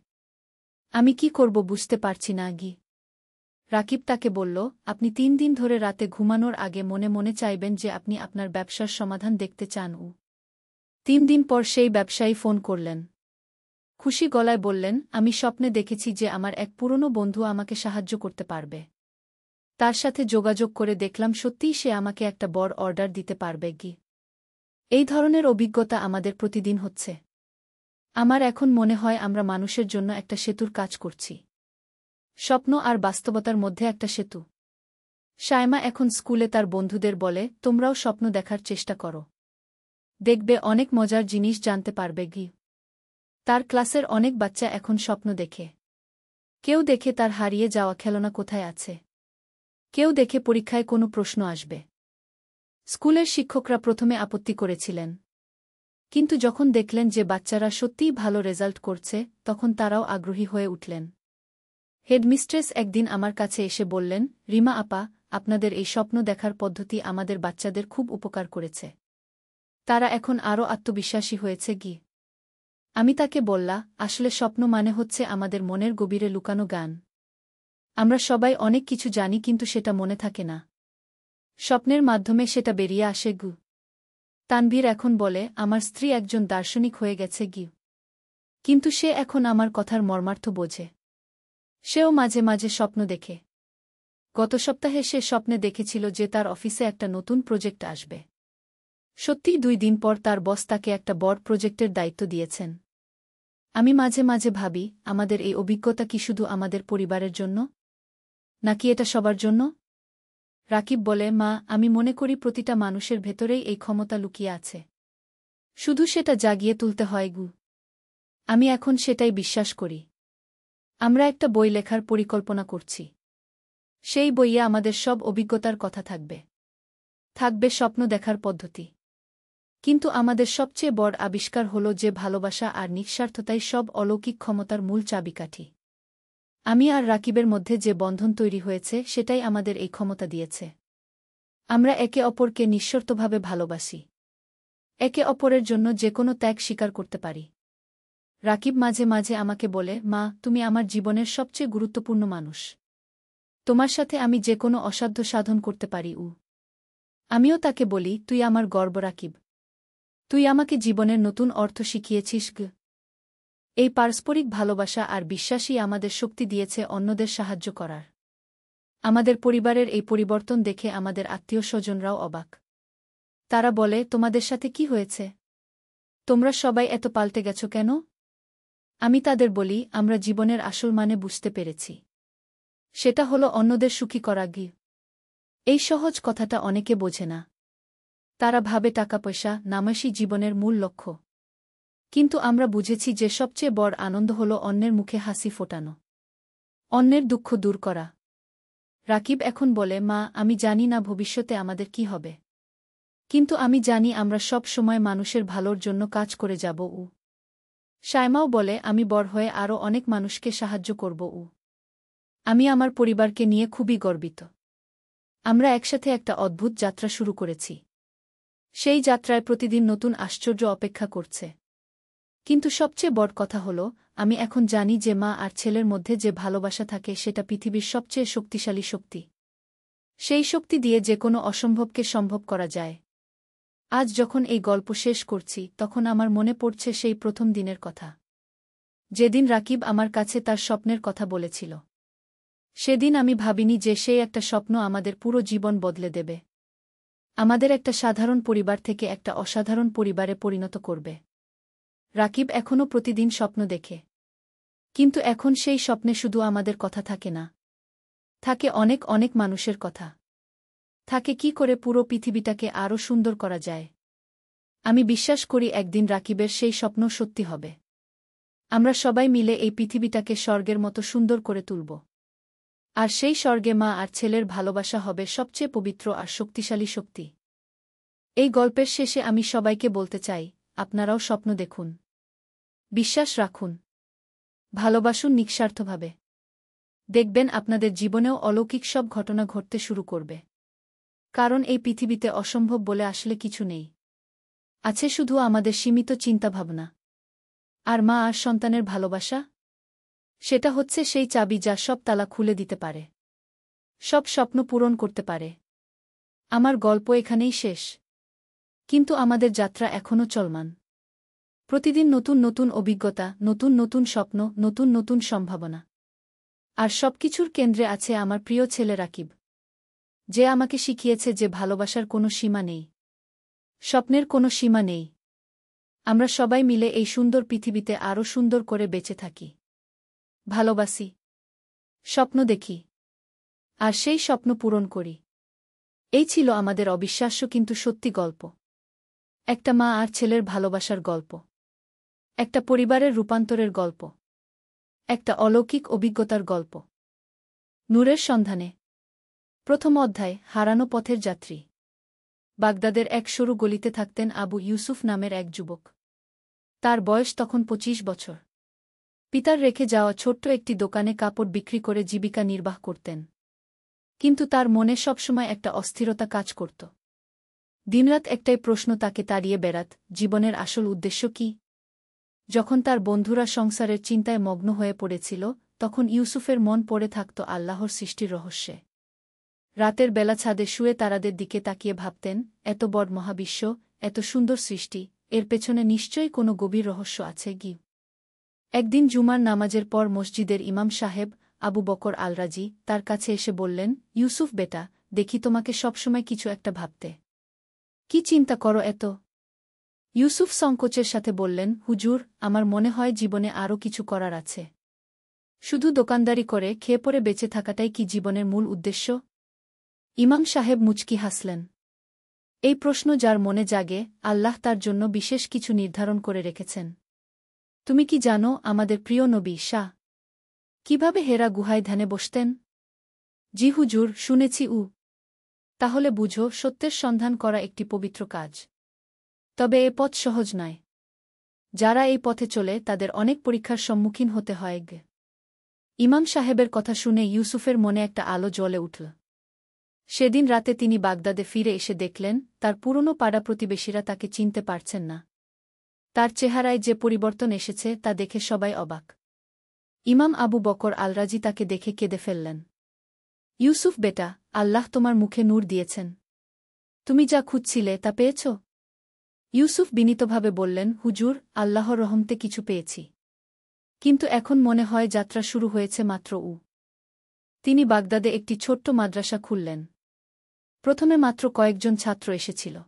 আমি কি করব বুঝতে পারছি না। রাকিব তাকে বলল, আপনি 3 দিন ধরে রাতে ঘুমানোর আগে মনে মনে চাইবেন যে আপনি আপনার ব্যবসার সমাধান দেখতে চান। 3 দিন পর সেই ব্যবসায়ী ফোন করলেন। খুশি গলায় বললেন, আমি স্বপ্নে দেখেছি যে আমার এক পুরনো বন্ধু আমাকে সাহায্য করতে পারবে। তার সাথে যোগাযোগ করে দেখলাম সত্যিই সে আমাকে একটা বড় অর্ডার দিতে পারবে। এই ধরনের অভিজ্ঞতা আমাদের প্রতিদিন হচ্ছে। আমার এখন মনে হয় আমরা মানুষের জন্য একটা সেতুর কাজ করছি। স্বপ্ন আর বাস্তবতার মধ্যে একটা সেতু। সায়মা এখন স্কুলে তার বন্ধুদের বলে, তোমরাও স্বপ্ন দেখার চেষ্টা করো। দেখবে অনেক মজার জিনিস জানতে পারবে। তার ক্লাসের অনেক বাচ্চা এখন স্বপ্ন দেখে। কেউ দেখে তার হারিয়ে যাওয়া খেলনা কোথায় আছে। কেউ দেখে পরীক্ষায় কোনো প্রশ্ন আসবে। স্কুলের শিক্ষকরা প্রথমে আপত্তি করেছিলেন। কিন্তু যখন দেখলেন যে বাচ্চারা সত্যিই ভালো রেজাল্ট করছে, তখন তারাও আগ্রহী হয়ে উঠলেন। হেডমিস্ট্রেস একদিন আমার কাছে এসে বললেন, রিমা আপা, আপনাদের এই স্বপ্ন দেখার পদ্ধতি আমাদের বাচ্চাদের খুব উপকার করেছে। তারা এখন আরও আত্মবিশ্বাসী হয়েছে। আমি তাকে বললাম, আসলে স্বপ্ন মানে হচ্ছে আমাদের মনের গভীরে লুকানো জ্ঞান। আমরা সবাই অনেক কিছু জানি কিন্তু সেটা মনে থাকে না। স্বপ্নের মাধ্যমে সেটা বেরিয়ে আসে। তানভীর এখন বলে, আমার স্ত্রী একজন দার্শনিক হয়ে গেছে। কিন্তু সে এখন আমার কথার মর্মার্থ বোঝে। সেও মাঝে মাঝে স্বপ্ন দেখে। গত সপ্তাহে সে স্বপ্নে দেখেছিল যে তার অফিসে একটা নতুন প্রজেক্ট আসবে। সত্যিই 2 দিন পর তার বস তাকে একটা বড় প্রজেক্টের দায়িত্ব দিয়েছেন। আমি মাঝে মাঝে ভাবি, আমাদের এই অভিজ্ঞতা কি শুধু আমাদের পরিবারের জন্য, নাকি এটা সবার জন্য? রাকিব বলে, মা, আমি মনে করি প্রতিটা মানুষের ভেতরেই এই ক্ষমতা লুকিয়ে আছে। শুধু সেটা জাগিয়ে তুলতে হয়। আমি এখন সেটাই বিশ্বাস করি। আমরা একটা বই লেখার পরিকল্পনা করছি। সেই বইয়ে আমাদের সব অভিজ্ঞতার কথা থাকবে। থাকবে স্বপ্ন দেখার পদ্ধতি। কিন্তু আমাদের সবচেয়ে বড় আবিষ্কার হল যে ভালোবাসা আর নিঃস্বার্থতাই সব অলৌকিক ক্ষমতার মূল চাবিকাঠি। আমি আর রাকিবের মধ্যে যে বন্ধন তৈরি হয়েছে সেটাই আমাদের এই ক্ষমতা দিয়েছে। আমরা একে অপরকে নিঃশর্তভাবে ভালোবাসি। একে অপরের জন্য যে কোনো ত্যাগ স্বীকার করতে পারি। রাকিব মাঝে মাঝে আমাকে বলে, মা, তুমি আমার জীবনের সবচেয়ে গুরুত্বপূর্ণ মানুষ। তোমার সাথে আমি যে কোনো অসাধ্য সাধন করতে পারি। আমিও তাকে বলি, তুই আমার গর্ব রাকিব। তুই আমাকে জীবনের নতুন অর্থ শিখিয়েছিস। এই পারস্পরিক ভালোবাসা আর বিশ্বাসই আমাদের শক্তি দিয়েছে অন্যদের সাহায্য করার। আমাদের পরিবারের এই পরিবর্তন দেখে আমাদের আত্মীয়-স্বজনরাও অবাক। তারা বলে, তোমাদের সাথে কি হয়েছে? তোমরা সবাই এত পাল্টে গেছ কেন? আমি তাদের বলি, আমরা জীবনের আসল মানে বুঝতে পেরেছি। সেটা হলো অন্যদের সুখী করা। এই সহজ কথাটা অনেকে বোঝে না। তারা ভাবে টাকা-পয়সা, নামাসই জীবনের মূল লক্ষ্য। কিন্তু আমরা বুঝেছি যে সবচেয়ে বড় আনন্দ হল অন্যের মুখে হাসি ফোটানো, অন্যের দুঃখ দূর করা। রাকিব এখন বলে, মা, আমি জানি না ভবিষ্যতে আমাদের কি হবে। কিন্তু আমি জানি আমরা সব সময় মানুষের ভালোর জন্য কাজ করে যাব। সায়মাও বলে, আমি বড় হয়ে আরও অনেক মানুষকে সাহায্য করব। আমি আমার পরিবারকে নিয়ে খুবই গর্বিত। আমরা একসাথে একটা অদ্ভুত যাত্রা শুরু করেছি। সেই যাত্রায় প্রতিদিন নতুন আশ্চর্য অপেক্ষা করছে। কিন্তু সবচেয়ে বড় কথা হল, আমি এখন জানি যে মা আর ছেলের মধ্যে যে ভালোবাসা থাকে সেটা পৃথিবীর সবচেয়ে শক্তিশালী শক্তি। সেই শক্তি দিয়ে যে কোনো অসম্ভবকে সম্ভব করা যায়। আজ যখন এই গল্প শেষ করছি, তখন আমার মনে পড়ছে সেই প্রথম দিনের কথা, যেদিন রাকিব আমার কাছে তার স্বপ্নের কথা বলেছিল। সেদিন আমি ভাবিনি যে সেই একটা স্বপ্ন আমাদের পুরো জীবন বদলে দেবে। আমাদের একটা সাধারণ পরিবার থেকে একটা অসাধারণ পরিবারে পরিণত করবে। রাকিব এখনও প্রতিদিন স্বপ্ন দেখে। কিন্তু এখন সেই স্বপ্নে শুধু আমাদের কথা থাকে না। থাকে অনেক অনেক মানুষের কথা। থাকে কি করে পুরো পৃথিবীটাকে আরও সুন্দর করা যায়। আমি বিশ্বাস করি একদিন রাকিবের সেই স্বপ্ন সত্যি হবে। আমরা সবাই মিলে এই পৃথিবীটাকে স্বর্গের মতো সুন্দর করে তুলব। আর সেই স্বর্গে মা আর ছেলের ভালোবাসা হবে সবচেয়ে পবিত্র আর শক্তিশালী শক্তি। এই গল্পের শেষে আমি সবাইকে বলতে চাই, আপনারাও স্বপ্ন দেখুন, বিশ্বাস রাখুন, ভালোবাসুন নিঃস্বার্থভাবে। দেখবেন আপনাদের জীবনেও অলৌকিক সব ঘটনা ঘটতে শুরু করবে। কারণ এই পৃথিবীতে অসম্ভব বলে আসলে কিছু নেই। আছে শুধু আমাদের সীমিত চিন্তাভাবনা। আর মা আর সন্তানের ভালোবাসা, সেটা হচ্ছে সেই চাবি যা সব তালা খুলে দিতে পারে, সব স্বপ্ন পূরণ করতে পারে। আমার গল্প এখানেই শেষ, কিন্তু আমাদের যাত্রা এখনও চলমান। প্রতিদিন নতুন নতুন অভিজ্ঞতা, নতুন নতুন স্বপ্ন, নতুন নতুন সম্ভাবনা। আর সবকিছুর কেন্দ্রে আছে আমার প্রিয় ছেলে রাকিব, যে আমাকে শিখিয়েছে যে ভালোবাসার কোনো সীমা নেই, স্বপ্নের কোনো সীমা নেই। আমরা সবাই মিলে এই সুন্দর পৃথিবীতে আরও সুন্দর করে বেঁচে থাকি, ভালোবাসি, স্বপ্ন দেখি, আর সেই স্বপ্ন পূরণ করি। এই ছিল আমাদের অবিশ্বাস্য কিন্তু সত্যি গল্প। একটা মা আর ছেলের ভালোবাসার গল্প, একটা পরিবারের রূপান্তরের গল্প, একটা অলৌকিক অভিজ্ঞতার গল্প। নূরের সন্ধানে। প্রথম অধ্যায়, হারানো পথের যাত্রী। বাগদাদের এক সরু গলিতে থাকতেন আবু ইউসুফ নামের এক যুবক। তার বয়স তখন ২৫ বছর। পিতার রেখে যাওয়া ছোট্ট একটি দোকানে কাপড় বিক্রি করে জীবিকা নির্বাহ করতেন। কিন্তু তার মনে সবসময় একটা অস্থিরতা কাজ করত। দিনরাত একটাই প্রশ্ন তাকে তাড়িয়ে বেড়াত, জীবনের আসল উদ্দেশ্য কি? যখন তার বন্ধুরা সংসারের চিন্তায় মগ্ন হয়ে পড়েছিল, তখন ইউসুফের মন পড়ে থাকত আল্লাহর সৃষ্টির রহস্যে। রাতের বেলা ছাদে শুয়ে তারাদের দিকে তাকিয়ে ভাবতেন, এত বড় মহাবিশ্ব, এত সুন্দর সৃষ্টি, এর পেছনে নিশ্চয়ই কোনো গভীর রহস্য আছে কি। একদিন জুমার নামাজের পর মসজিদের ইমাম সাহেব আবু বকর আল-রাজি তার কাছে এসে বললেন, ইউসুফ বেটা, দেখি তোমাকে সবসময় কিছু একটা ভাবতে। কি চিন্তা করো এত? ইউসুফ সংকোচের সাথে বললেন, হুজুর, আমার মনে হয় জীবনে আরও কিছু করার আছে। শুধু দোকানদারি করে খেয়ে পরে বেঁচে থাকাটাই কি জীবনের মূল উদ্দেশ্য? ইমাম সাহেব মুচকি হাসলেন। এই প্রশ্ন যার মনে জাগে, আল্লাহ তার জন্য বিশেষ কিছু নির্ধারণ করে রেখেছেন। তুমি কি জানো আমাদের প্রিয় নবী শাহ কিভাবে হেরা গুহায় ধ্যানে বসতেন? জি হুজুর, শুনেছি। তাহলে বুঝো, সত্যের সন্ধান করা একটি পবিত্র কাজ। তবে এ পথ সহজ নয়। যারা এই পথে চলে তাদের অনেক পরীক্ষার সম্মুখীন হতে হয়। ইমাম সাহেবের কথা শুনে ইউসুফের মনে একটা আলো জ্বলে উঠল। সেদিন রাতে তিনি বাগদাদে ফিরে এসে দেখলেন, তার পুরনো পাড়া প্রতিবেশীরা তাকে চিনতে পারছেন না। তার চেহারায় যে পরিবর্তন এসেছে তা দেখে সবাই অবাক। ইমাম আবু বকর আল-রাজি তাকে দেখে কেঁদে ফেললেন। ইউসুফ বেটা, আল্লাহ তোমার মুখে নূর দিয়েছেন। তুমি যা খুঁজছিলে তা পেয়েছ? ইউসুফ বিনীতভাবে বললেন, হুজুর, আল্লাহর রহমতে কিছু পেয়েছি। কিন্তু এখন মনে হয় যাত্রা শুরু হয়েছে মাত্র। তিনি বাগদাদে একটি ছোট্ট মাদ্রাসা খুললেন। প্রথমে মাত্র কয়েকজন ছাত্র এসেছিল।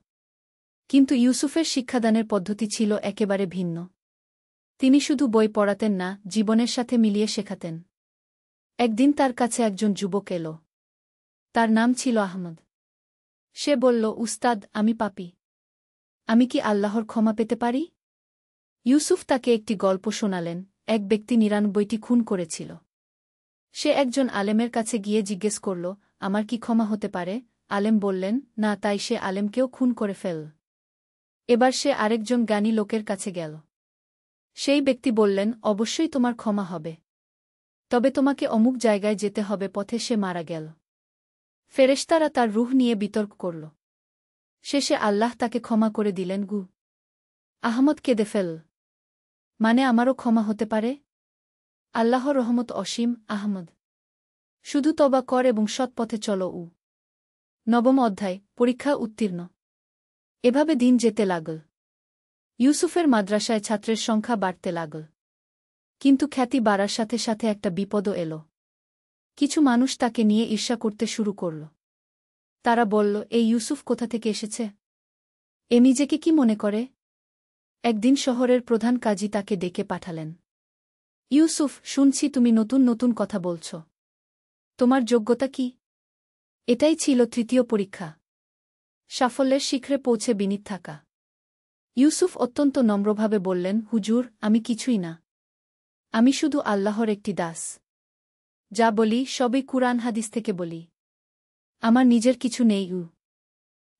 কিন্তু ইউসুফের শিক্ষাদানের পদ্ধতি ছিল একেবারে ভিন্ন। তিনি শুধু বই পড়াতেন না, জীবনের সাথে মিলিয়ে শেখাতেন। একদিন তার কাছে একজন যুবক এল। তার নাম ছিল আহমদ। সে বলল, উস্তাদ, আমি পাপী। আমি কি আল্লাহর ক্ষমা পেতে পারি? ইউসুফ তাকে একটি গল্প শোনালেন। এক ব্যক্তি ৯৯টি খুন করেছিল। সে একজন আলেমের কাছে গিয়ে জিজ্ঞেস করল, আমার কি ক্ষমা হতে পারে? আলেম বললেন, না, তাই সে আলেমকেও খুন করে ফেল। এবার সে আরেকজন জ্ঞানী লোকের কাছে গেল। সেই ব্যক্তি বললেন, অবশ্যই তোমার ক্ষমা হবে। তবে তোমাকে অমুক জায়গায় যেতে হবে। পথে সে মারা গেল। ফেরেশতারা তার রূহ নিয়ে বিতর্ক করল। শেষে আল্লাহ তাকে ক্ষমা করে দিলেন। আহমদ কেঁদে ফেল। মানে আমারও ক্ষমা হতে পারে? আল্লাহর রহমত অসীম, আহমদ। শুধু তওবা কর এবং সৎ পথে চলো। নবম অধ্যায়, পরীক্ষা উত্তীর্ণ। এভাবে দিন যেতে লাগল। ইউসুফের মাদ্রাসায় ছাত্রের সংখ্যা বাড়তে লাগল। কিন্তু খ্যাতি বাড়ার সাথে সাথে একটা বিপদও এল। কিছু মানুষ তাকে নিয়ে ঈর্ষা করতে শুরু করল। তারা বলল, এই ইউসুফ কোথা থেকে এসেছে? এ নিজেকে কি মনে করে? একদিন শহরের প্রধান কাজী তাকে ডেকে পাঠালেন। ইউসুফ, শুনছি তুমি নতুন নতুন কথা বলছ। তোমার যোগ্যতা কি? এটাই ছিল তৃতীয় পরীক্ষা, সাফল্যের শিখরে পৌঁছে বিনীত থাকা। ইউসুফ অত্যন্ত নম্রভাবে বললেন, হুজুর, আমি কিছুই না। আমি শুধু আল্লাহর একটি দাস। যা বলি সবই কুরআন হাদিস থেকে বলি। আমার নিজের কিছু নেই।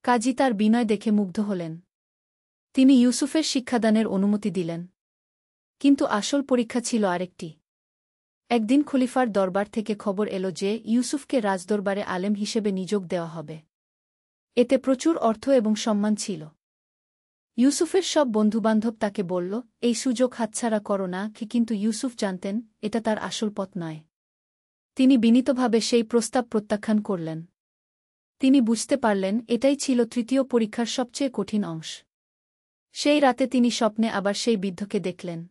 কাজী তার বিনয় দেখে মুগ্ধ হলেন। তিনি ইউসুফের শিক্ষাদানের অনুমতি দিলেন। কিন্তু আসল পরীক্ষা ছিল আরেকটি। একদিন খলিফার দরবার থেকে খবর এল যে ইউসুফকে রাজদরবারে আলেম হিসেবে নিযোগ দেওয়া হবে। এতে প্রচুর অর্থ এবং সম্মান ছিল। ইউসুফের সব বন্ধুবান্ধব তাকে বলল, এই সুযোগ হাতছাড়া করো না, কিন্তু ইউসুফ জানতেন এটা তার আসল পথ নয়। তিনি বিনীতভাবে সেই প্রস্তাব প্রত্যাখ্যান করলেন। তিনি বুঝতে পারলেন এটাই ছিল তৃতীয় পরীক্ষার সবচেয়ে কঠিন অংশ। সেই রাতে তিনি স্বপ্নে আবার সেই বৃদ্ধকে দেখলেন।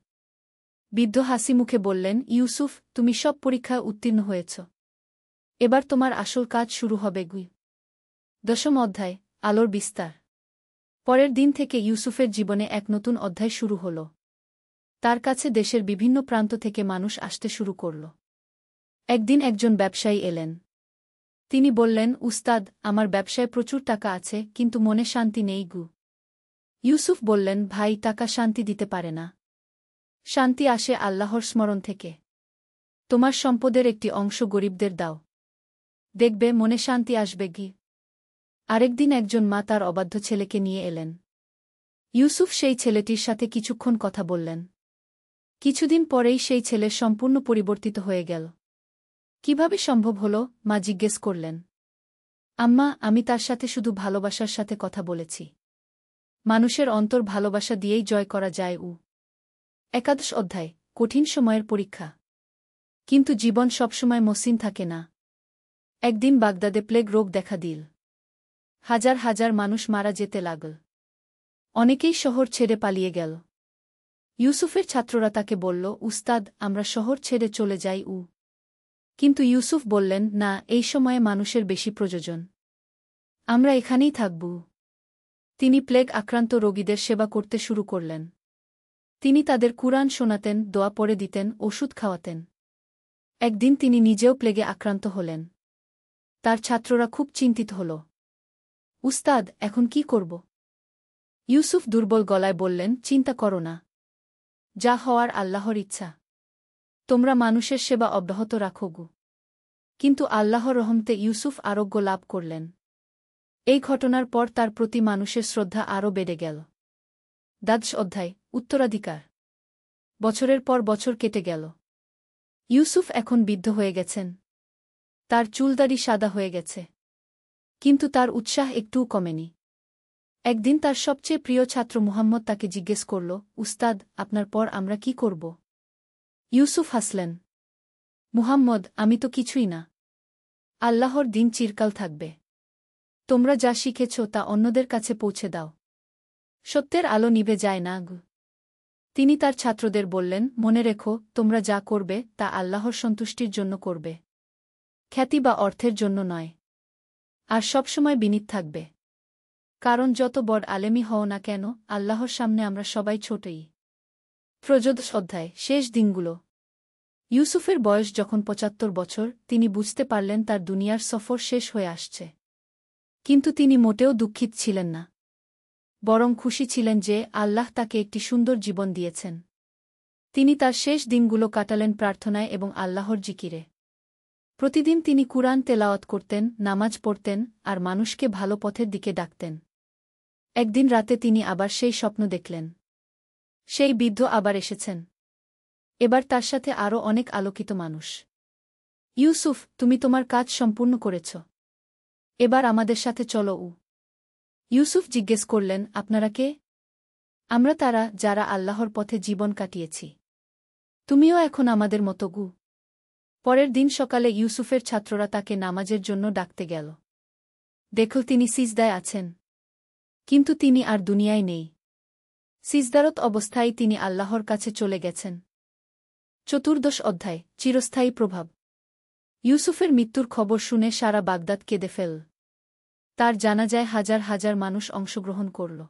বৃদ্ধ হাসি মুখে বললেন, ইউসুফ, তুমি সব পরীক্ষায় উত্তীর্ণ হয়েছ। এবার তোমার আসল কাজ শুরু হবে। 10ম অধ্যায়, আলোর বিস্তার। পরের দিন থেকে ইউসুফের জীবনে এক নতুন অধ্যায় শুরু হল। তার কাছে দেশের বিভিন্ন প্রান্ত থেকে মানুষ আসতে শুরু করল। একদিন একজন ব্যবসায়ী এলেন। তিনি বললেন, উস্তাদ, আমার ব্যবসায় প্রচুর টাকা আছে, কিন্তু মনে শান্তি নেই। ইউসুফ বললেন, ভাই, টাকা শান্তি দিতে পারে না। শান্তি আসে আল্লাহর স্মরণ থেকে। তোমার সম্পদের একটি অংশ গরিবদের দাও, দেখবে মনে শান্তি আসবে। আরেকদিন একজন মা তার অবাধ্য ছেলেকে নিয়ে এলেন। ইউসুফ সেই ছেলেটির সাথে কিছুক্ষণ কথা বললেন। কিছুদিন পরেই সেই ছেলে সম্পূর্ণ পরিবর্তিত হয়ে গেল। কিভাবে সম্ভব হল, মা জিজ্ঞেস করলেন। আম্মা, আমি তার সাথে শুধু ভালোবাসার সাথে কথা বলেছি। মানুষের অন্তর ভালোবাসা দিয়েই জয় করা যায়। একাদশ অধ্যায়, কঠিন সময়ের পরীক্ষা। কিন্তু জীবন সবসময় মসৃণ থাকে না। একদিন বাগদাদে প্লেগ রোগ দেখা দিল। হাজার হাজার মানুষ মারা যেতে লাগল। অনেকেই শহর ছেড়ে পালিয়ে গেল। ইউসুফের ছাত্ররা তাকে বলল, উস্তাদ, আমরা শহর ছেড়ে চলে যাই। কিন্তু ইউসুফ বললেন, না, এই সময়ে মানুষের বেশি প্রয়োজন। আমরা এখানেই থাকব। তিনি প্লেগ আক্রান্ত রোগীদের সেবা করতে শুরু করলেন। তিনি তাদের কুরআন শোনাতেন, দোয়া পড়ে দিতেন, ওষুধ খাওয়াতেন। একদিন তিনি নিজেও প্লেগে আক্রান্ত হলেন। তার ছাত্ররা খুব চিন্তিত হল। উস্তাদ, এখন কি করব? ইউসুফ দুর্বল গলায় বললেন, চিন্তা করো না। যা হওয়ার আল্লাহর ইচ্ছা। তোমরা মানুষের সেবা অব্যাহত রাখো। কিন্তু আল্লাহর রহমতে ইউসুফ আরোগ্য লাভ করলেন। এই ঘটনার পর তার প্রতি মানুষের শ্রদ্ধা আরও বেড়ে গেল। দ্বাদশ অধ্যায়, উত্তরাধিকার। বছরের পর বছর কেটে গেল। ইউসুফ এখন বৃদ্ধ হয়ে গেছেন। তার চুলদাড়ি সাদা হয়ে গেছে। কিন্তু তার উৎসাহ একটুও কমেনি। একদিন তার সবচেয়ে প্রিয় ছাত্র মুহাম্মদ তাকে জিজ্ঞেস করল, উস্তাদ, আপনার পর আমরা কি করব? ইউসুফ হাসলেন। মুহাম্মদ, আমি তো কিছুই না। আল্লাহর দিন চিরকাল থাকবে। তোমরা যা শিখেছ তা অন্যদের কাছে পৌঁছে দাও। সত্যের আলো নিভে যায় না। তিনি তার ছাত্রদের বললেন, মনে রেখো, তোমরা যা করবে তা আল্লাহর সন্তুষ্টির জন্য করবে, খ্যাতি বা অর্থের জন্য নয়। আর সবসময় বিনীত থাকবে। কারণ যত বড় আলেমই হও না কেন, আল্লাহর সামনে আমরা সবাই ছোটই। ত্রয়োদশ অধ্যায়, শেষ দিনগুলো। ইউসুফের বয়স যখন ৭৫ বছর, তিনি বুঝতে পারলেন তার দুনিয়ার সফর শেষ হয়ে আসছে। কিন্তু তিনি মোটেও দুঃখিত ছিলেন না। বরং খুশি ছিলেন যে আল্লাহ তাকে একটি সুন্দর জীবন দিয়েছেন। তিনি তার শেষ দিনগুলো কাটালেন প্রার্থনায় এবং আল্লাহর জিকিরে। প্রতিদিন তিনি কুরআন তেলাওয়াত করতেন, নামাজ পড়তেন, আর মানুষকে ভালো পথের দিকে ডাকতেন। একদিন রাতে তিনি আবার সেই স্বপ্ন দেখলেন। সেই বৃদ্ধ আবার এসেছেন। এবার তার সাথে আরও অনেক আলোকিত মানুষ। ইউসুফ, তুমি তোমার কাজ সম্পূর্ণ করেছ। এবার আমাদের সাথে চলো। ইউসুফ জিজ্ঞেস করলেন, আপনারা কে? আমরা তারা, যারা আল্লাহর পথে জীবন কাটিয়েছি। তুমিও এখন আমাদের মতো। পরের দিন সকালে ইউসুফের ছাত্ররা তাকে নামাজের জন্য ডাকতে গেল। দেখল তিনি সিজদায় আছেন। কিন্তু তিনি আর দুনিয়ায় নেই। সিজদারত অবস্থায় তিনি আল্লাহর কাছে চলে গেছেন। চতুর্দশ অধ্যায়, চিরস্থায়ী প্রভাব। ইউসুফের মৃত্যুর খবর শুনে সারা বাগদাদ কেঁদে ফেল। তার জানাজায় হাজার হাজার মানুষ অংশগ্রহণ করল।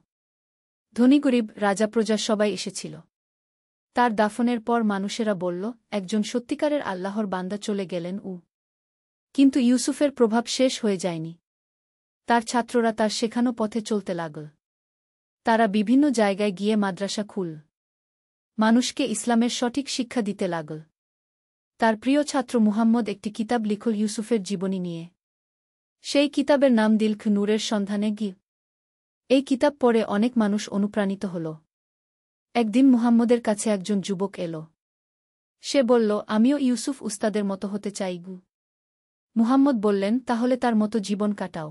ধনী গরিব, রাজা প্রজা সবাই এসেছিল। তার দাফনের পর মানুষেরা বলল, একজন সত্যিকারের আল্লাহর বান্দা চলে গেলেন। কিন্তু ইউসুফের প্রভাব শেষ হয়ে যায়নি। তার ছাত্ররা তার শেখানো পথে চলতে লাগল। তারা বিভিন্ন জায়গায় গিয়ে মাদ্রাসা খুল মানুষকে ইসলামের সঠিক শিক্ষা দিতে লাগল। তার প্রিয় ছাত্র মুহাম্মদ একটি কিতাব লিখল ইউসুফের জীবনী নিয়ে। সেই কিতাবের নাম দিলখ নূরের সন্ধানে গি। এই কিতাব পড়ে অনেক মানুষ অনুপ্রাণিত হল। একদিন মুহাম্মদের কাছে একজন যুবক এল। সে বলল, আমিও ইউসুফ উস্তাদের মতো হতে চাই গু। মুহাম্মদ বললেন, তাহলে তার মতো জীবন কাটাও।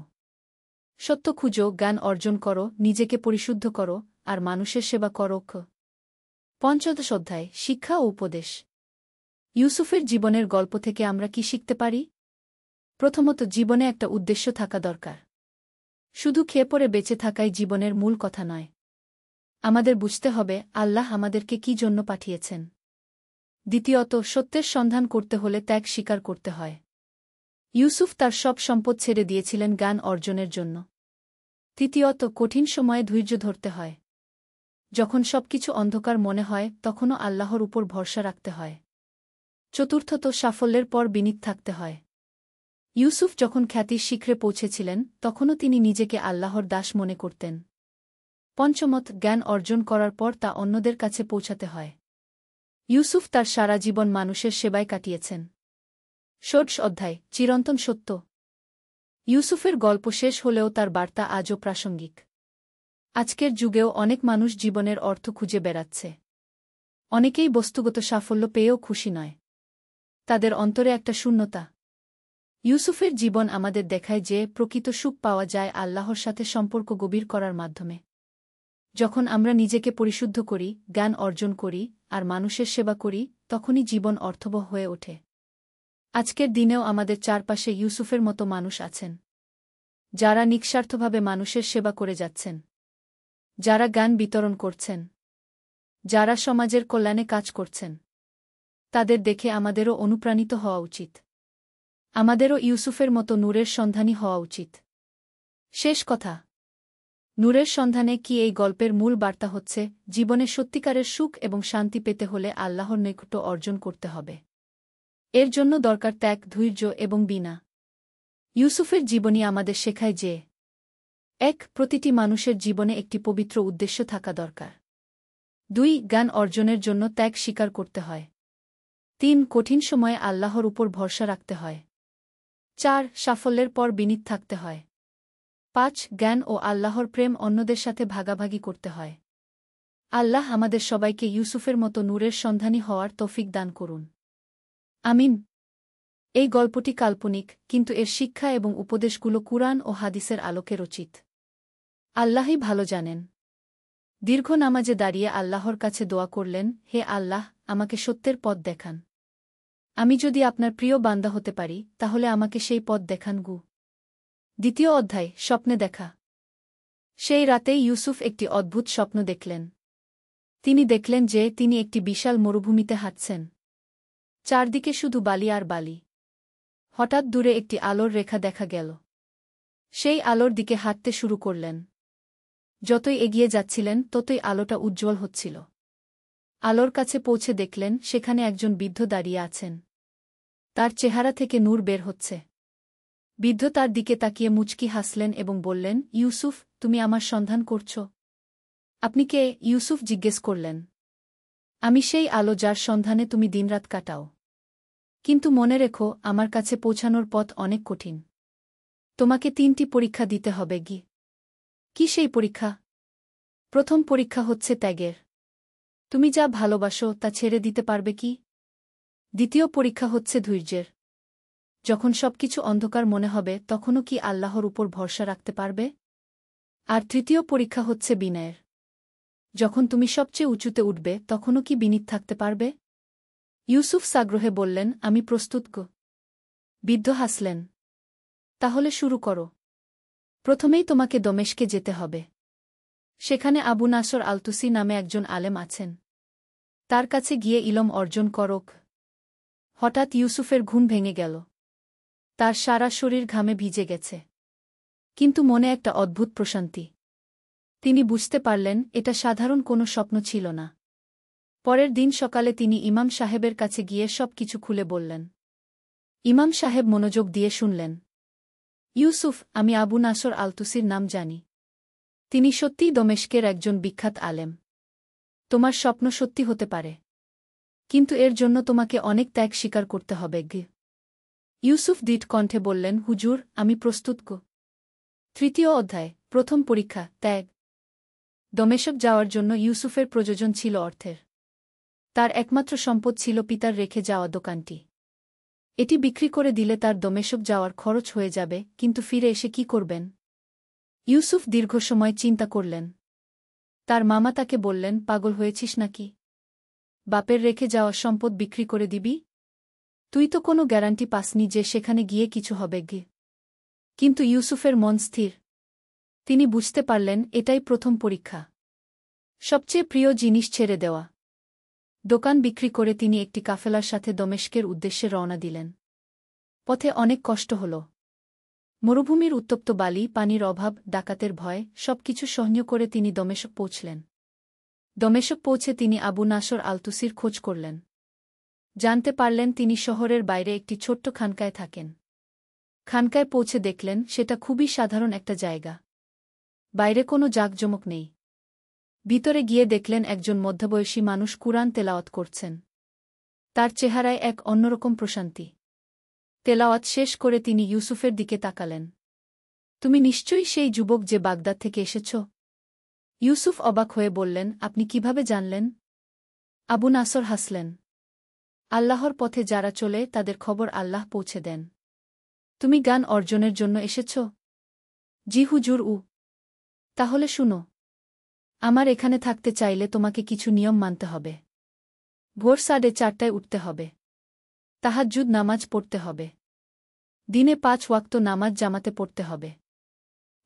সত্য খুঁজো, জ্ঞান অর্জন করো, নিজেকে পরিশুদ্ধ করো, আর মানুষের সেবা করো। পঞ্চদশ অধ্যায়, শিক্ষা ও উপদেশ। ইউসুফের জীবনের গল্প থেকে আমরা কি শিখতে পারি? প্রথমত, জীবনে একটা উদ্দেশ্য থাকা দরকার। শুধু খেয়ে পরে বেঁচে থাকাই জীবনের মূল কথা নয়। আমাদের বুঝতে হবে আল্লাহ আমাদেরকে কি জন্য পাঠিয়েছেন। দ্বিতীয়ত, সত্যের সন্ধান করতে হলে ত্যাগ স্বীকার করতে হয়। ইউসুফ তার সব সম্পদ ছেড়ে দিয়েছিলেন জ্ঞান অর্জনের জন্য। তৃতীয়ত, কঠিন সময়ে ধৈর্য ধরতে হয়। যখন সবকিছু অন্ধকার মনে হয় তখনও আল্লাহর উপর ভরসা রাখতে হয়। চতুর্থত, সাফল্যের পর বিনীত থাকতে হয়। ইউসুফ যখন খ্যাতির শিখরে পৌঁছেছিলেন তখনও তিনি নিজেকে আল্লাহর দাস মনে করতেন। পঞ্চমত, জ্ঞান অর্জন করার পর তা অন্যদের কাছে পৌঁছাতে হয়। ইউসুফ তার সারা জীবন মানুষের সেবায় কাটিয়েছেন। ষোড়শ অধ্যায়, চিরন্তন সত্য। ইউসুফের গল্প শেষ হলেও তার বার্তা আজও প্রাসঙ্গিক। আজকের যুগেও অনেক মানুষ জীবনের অর্থ খুঁজে বেড়াচ্ছে। অনেকেই বস্তুগত সাফল্য পেয়েও খুশি নয়। তাদের অন্তরে একটা শূন্যতা। ইউসুফের জীবন আমাদের দেখায় যে প্রকৃত সুখ পাওয়া যায় আল্লাহর সাথে সম্পর্ক গভীর করার মাধ্যমে। যখন আমরা নিজেকে পরিশুদ্ধ করি, জ্ঞান অর্জন করি, আর মানুষের সেবা করি, তখনই জীবন অর্থবহ হয়ে ওঠে। আজকের দিনেও আমাদের চারপাশে ইউসুফের মতো মানুষ আছেন, যারা নিঃস্বার্থভাবে মানুষের সেবা করে যাচ্ছেন, যারা জ্ঞান বিতরণ করছেন, যারা সমাজের কল্যাণে কাজ করছেন। তাদের দেখে আমাদেরও অনুপ্রাণিত হওয়া উচিত। আমাদেরও ইউসুফের মতো নূরের সন্ধানী হওয়া উচিত। শেষ কথা, নূরের সন্ধানে কি এই গল্পের মূল বার্তা হচ্ছে, জীবনে সত্যিকারের সুখ এবং শান্তি পেতে হলে আল্লাহর নৈকট্য অর্জন করতে হবে। এর জন্য দরকার ত্যাগ, ধৈর্য এবং বিনা। ইউসুফের জীবনী আমাদের শেখায় যে ১. প্রতিটি মানুষের জীবনে একটি পবিত্র উদ্দেশ্য থাকা দরকার। ২. জ্ঞান অর্জনের জন্য ত্যাগ স্বীকার করতে হয়। ৩. কঠিন সময়ে আল্লাহর উপর ভরসা রাখতে হয়। ৪. সাফল্যের পর বিনীত থাকতে হয়। ৫. জ্ঞান ও আল্লাহর প্রেম অন্যদের সাথে ভাগাভাগি করতে হয়। আল্লাহ আমাদের সবাইকে ইউসুফের মতো নূরের সন্ধানী হওয়ার তৌফিক দান করুন। আমিন। এই গল্পটি কাল্পনিক, কিন্তু এর শিক্ষা এবং উপদেশগুলো কুরআন ও হাদিসের আলোকে রচিত। আল্লাহই ভালো জানেন। দীর্ঘ নামাজে দাঁড়িয়ে আল্লাহর কাছে দোয়া করলেন, হে আল্লাহ, আমাকে সত্যের পথ দেখান। আমি যদি আপনার প্রিয় বান্দা হতে পারি, তাহলে আমাকে সেই পথ দেখান গু। দ্বিতীয় অধ্যায়, স্বপ্নে দেখা। সেই রাতেই ইউসুফ একটি অদ্ভুত স্বপ্ন দেখলেন। তিনি দেখলেন যে তিনি একটি বিশাল মরুভূমিতে হাঁটছেন। চারদিকে শুধু বালি আর বালি। হঠাৎ দূরে একটি আলোর রেখা দেখা গেল। সেই আলোর দিকে হাঁটতে শুরু করলেন। যতই এগিয়ে যাচ্ছিলেন ততই আলোটা উজ্জ্বল হচ্ছিল। আলোর কাছে পৌঁছে দেখলেন সেখানে একজন বৃদ্ধ দাঁড়িয়ে আছেন। তার চেহারা থেকে নূর বের হচ্ছে। বৃদ্ধ তার দিকে তাকিয়ে মুচকি হাসলেন এবং বললেন, ইউসুফ, তুমি আমার সন্ধান করছ? আপনি কে? ইউসুফ জিজ্ঞেস করলেন। আমি সেই আলো যার সন্ধানে তুমি দিনরাত কাটাও। কিন্তু মনে রেখো, আমার কাছে পৌঁছানোর পথ অনেক কঠিন। তোমাকে ৩টি পরীক্ষা দিতে হবে গি। কি সেই পরীক্ষা? প্রথম পরীক্ষা হচ্ছে ত্যাগের। তুমি যা ভালোবাসো তা ছেড়ে দিতে পারবে কি? দ্বিতীয় পরীক্ষা হচ্ছে ধৈর্যের। যখন সবকিছু অন্ধকার মনে হবে তখনও কি আল্লাহর উপর ভরসা রাখতে পারবে? আর তৃতীয় পরীক্ষা হচ্ছে বিনয়ের। যখন তুমি সবচেয়ে উঁচুতে উঠবে তখনও কি বিনীত থাকতে পারবে? ইউসুফ সাগ্রহে বললেন, আমি প্রস্তুত গো। বৃদ্ধ হাসলেন। তাহলে শুরু করো। প্রথমেই তোমাকে দমেশকে যেতে হবে। সেখানে আবু নাসর আলতুসি নামে একজন আলেম আছেন। তার কাছে গিয়ে ইলম অর্জন করক। হঠাৎ ইউসুফের ঘুম ভেঙে গেল। তার সারা শরীর ঘামে ভিজে গেছে। কিন্তু মনে একটা অদ্ভুত প্রশান্তি। তিনি বুঝতে পারলেন এটা সাধারণ কোনো স্বপ্ন ছিল না। পরের দিন সকালে তিনি ইমাম সাহেবের কাছে গিয়ে সব কিছু খুলে বললেন। ইমাম সাহেব মনোযোগ দিয়ে শুনলেন। ইউসুফ, আমি আবু নাসর আলতুসির নাম জানি। তিনি সত্যিই দমেস্কের একজন বিখ্যাত আলেম। তোমার স্বপ্ন সত্যি হতে পারে, কিন্তু এর জন্য তোমাকে অনেক ত্যাগ স্বীকার করতে হবে। ইউসুফ দৃঢ় কণ্ঠে বললেন, হুজুর, আমি প্রস্তুত। তৃতীয় অধ্যায়, প্রথম পরীক্ষা, ত্যাগ। দমেশক যাওয়ার জন্য ইউসুফের প্রয়োজন ছিল অর্থের। তার একমাত্র সম্পদ ছিল পিতার রেখে যাওয়া দোকানটি। এটি বিক্রি করে দিলে তার দমেশক যাওয়ার খরচ হয়ে যাবে, কিন্তু ফিরে এসে কি করবেন? ইউসুফ দীর্ঘ সময় চিন্তা করলেন। তার মামা তাকে বললেন, পাগল হয়েছিস নাকি? বাপের রেখে যাওয়া সম্পদ বিক্রি করে দিবি? তুই তো কোনো গ্যারান্টি পাসনি যে সেখানে গিয়ে কিছু হবে। কিন্তু ইউসুফের মন স্থির। তিনি বুঝতে পারলেন এটাই প্রথম পরীক্ষা। সবচেয়ে প্রিয় জিনিস ছেড়ে দেওয়া। দোকান বিক্রি করে তিনি একটি কাফেলার সাথে দমেস্কের উদ্দেশ্যে রওনা দিলেন। পথে অনেক কষ্ট হল। মরুভূমির উত্তপ্ত বালি, পানির অভাব, ডাকাতের ভয়, সবকিছু সহ্য করে তিনি দমেশক পৌঁছলেন। দমেশক পৌঁছে তিনি আবু নাসর আলতুসির খোঁজ করলেন। জানতে পারলেন তিনি শহরের বাইরে একটি ছোট্ট খানকায় থাকেন। খানকায় পৌঁছে দেখলেন সেটা খুবই সাধারণ একটা জায়গা। বাইরে কোনো জাঁকজমক নেই। ভিতরে গিয়ে দেখলেন একজন মধ্যবয়সী মানুষ কুরআন তেলাওয়াত করছেন। তার চেহারায় এক অন্যরকম প্রশান্তি। তেলাওয়াত শেষ করে তিনি ইউসুফের দিকে তাকালেন। তুমি নিশ্চয়ই সেই যুবক যে বাগদাদ থেকে এসেছ? ইউসুফ অবাক হয়ে বললেন, আপনি কিভাবে জানলেন? আবু নাসর হাসলেন। আল্লাহর পথে যারা চলে তাদের খবর আল্লাহ পৌঁছে দেন। তুমি জ্ঞান অর্জনের জন্য এসেছ? জি হুজুর। তাহলে শুনো। আমার এখানে থাকতে চাইলে তোমাকে কিছু নিয়ম মানতে হবে। ভোর 4:30টায় উঠতে হবে। তাহাজ্জুদ নামাজ পড়তে হবে। দিনে 5 ওয়াক্ত নামাজ জামাতে পড়তে হবে।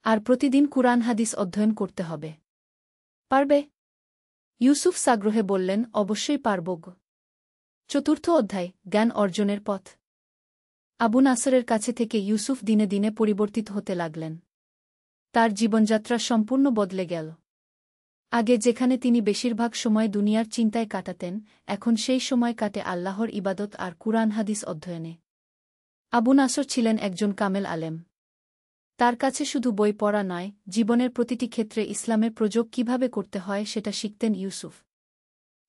আর প্রতিদিন কুরআন হাদিস অধ্যয়ন করতে হবে। পারবে? ইউসুফ সাগ্রহে বললেন, অবশ্যই পারব। চতুর্থ অধ্যায়, জ্ঞান অর্জনের পথ। আবু নাসরের কাছে থেকে ইউসুফ দিনে দিনে পরিবর্তিত হতে লাগলেন। তার জীবনযাত্রা সম্পূর্ণ বদলে গেল। আগে যেখানে তিনি বেশিরভাগ সময় দুনিয়ার চিন্তায় কাটাতেন, এখন সেই সময় কাটে আল্লাহর ইবাদত আর কুরআন হাদিস অধ্যয়নে। আবু নাসর ছিলেন একজন কামেল আলেম। তার কাছে শুধু বই পড়া নয়, জীবনের প্রতিটি ক্ষেত্রে ইসলামের প্রয়োগ কিভাবে করতে হয় সেটা শিখতেন ইউসুফ।